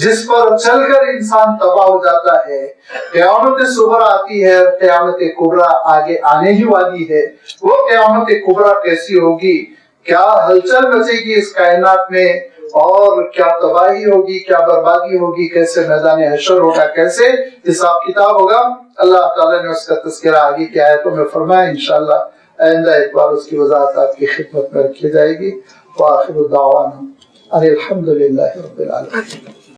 جس پر چل کر انسان تباہ ہو جاتا ہے۔ قیامت صغریٰ آتی ہے، قیامت کبریٰ آگے آنے ہی والی ہے۔ وہ قیامت کبریٰ کیسی ہوگی، کیا ہلچل مچے گی اس کائنات میں، اور کیا تباہی ہوگی، کیا بربادی ہوگی، کیسے میدان حشر ہوگا، کیسے حساب کتاب ہوگا، اللہ تعالیٰ نے اس کا تذکرہ آگے کی آیتوں میں فرمایا۔ انشاءاللہ آئندہ ایک بار اس کی وضاحت آپ کی خدمت میں رکھی جائے گی۔ وآخر دعوانا ان الحمد للہ رب العالمین۔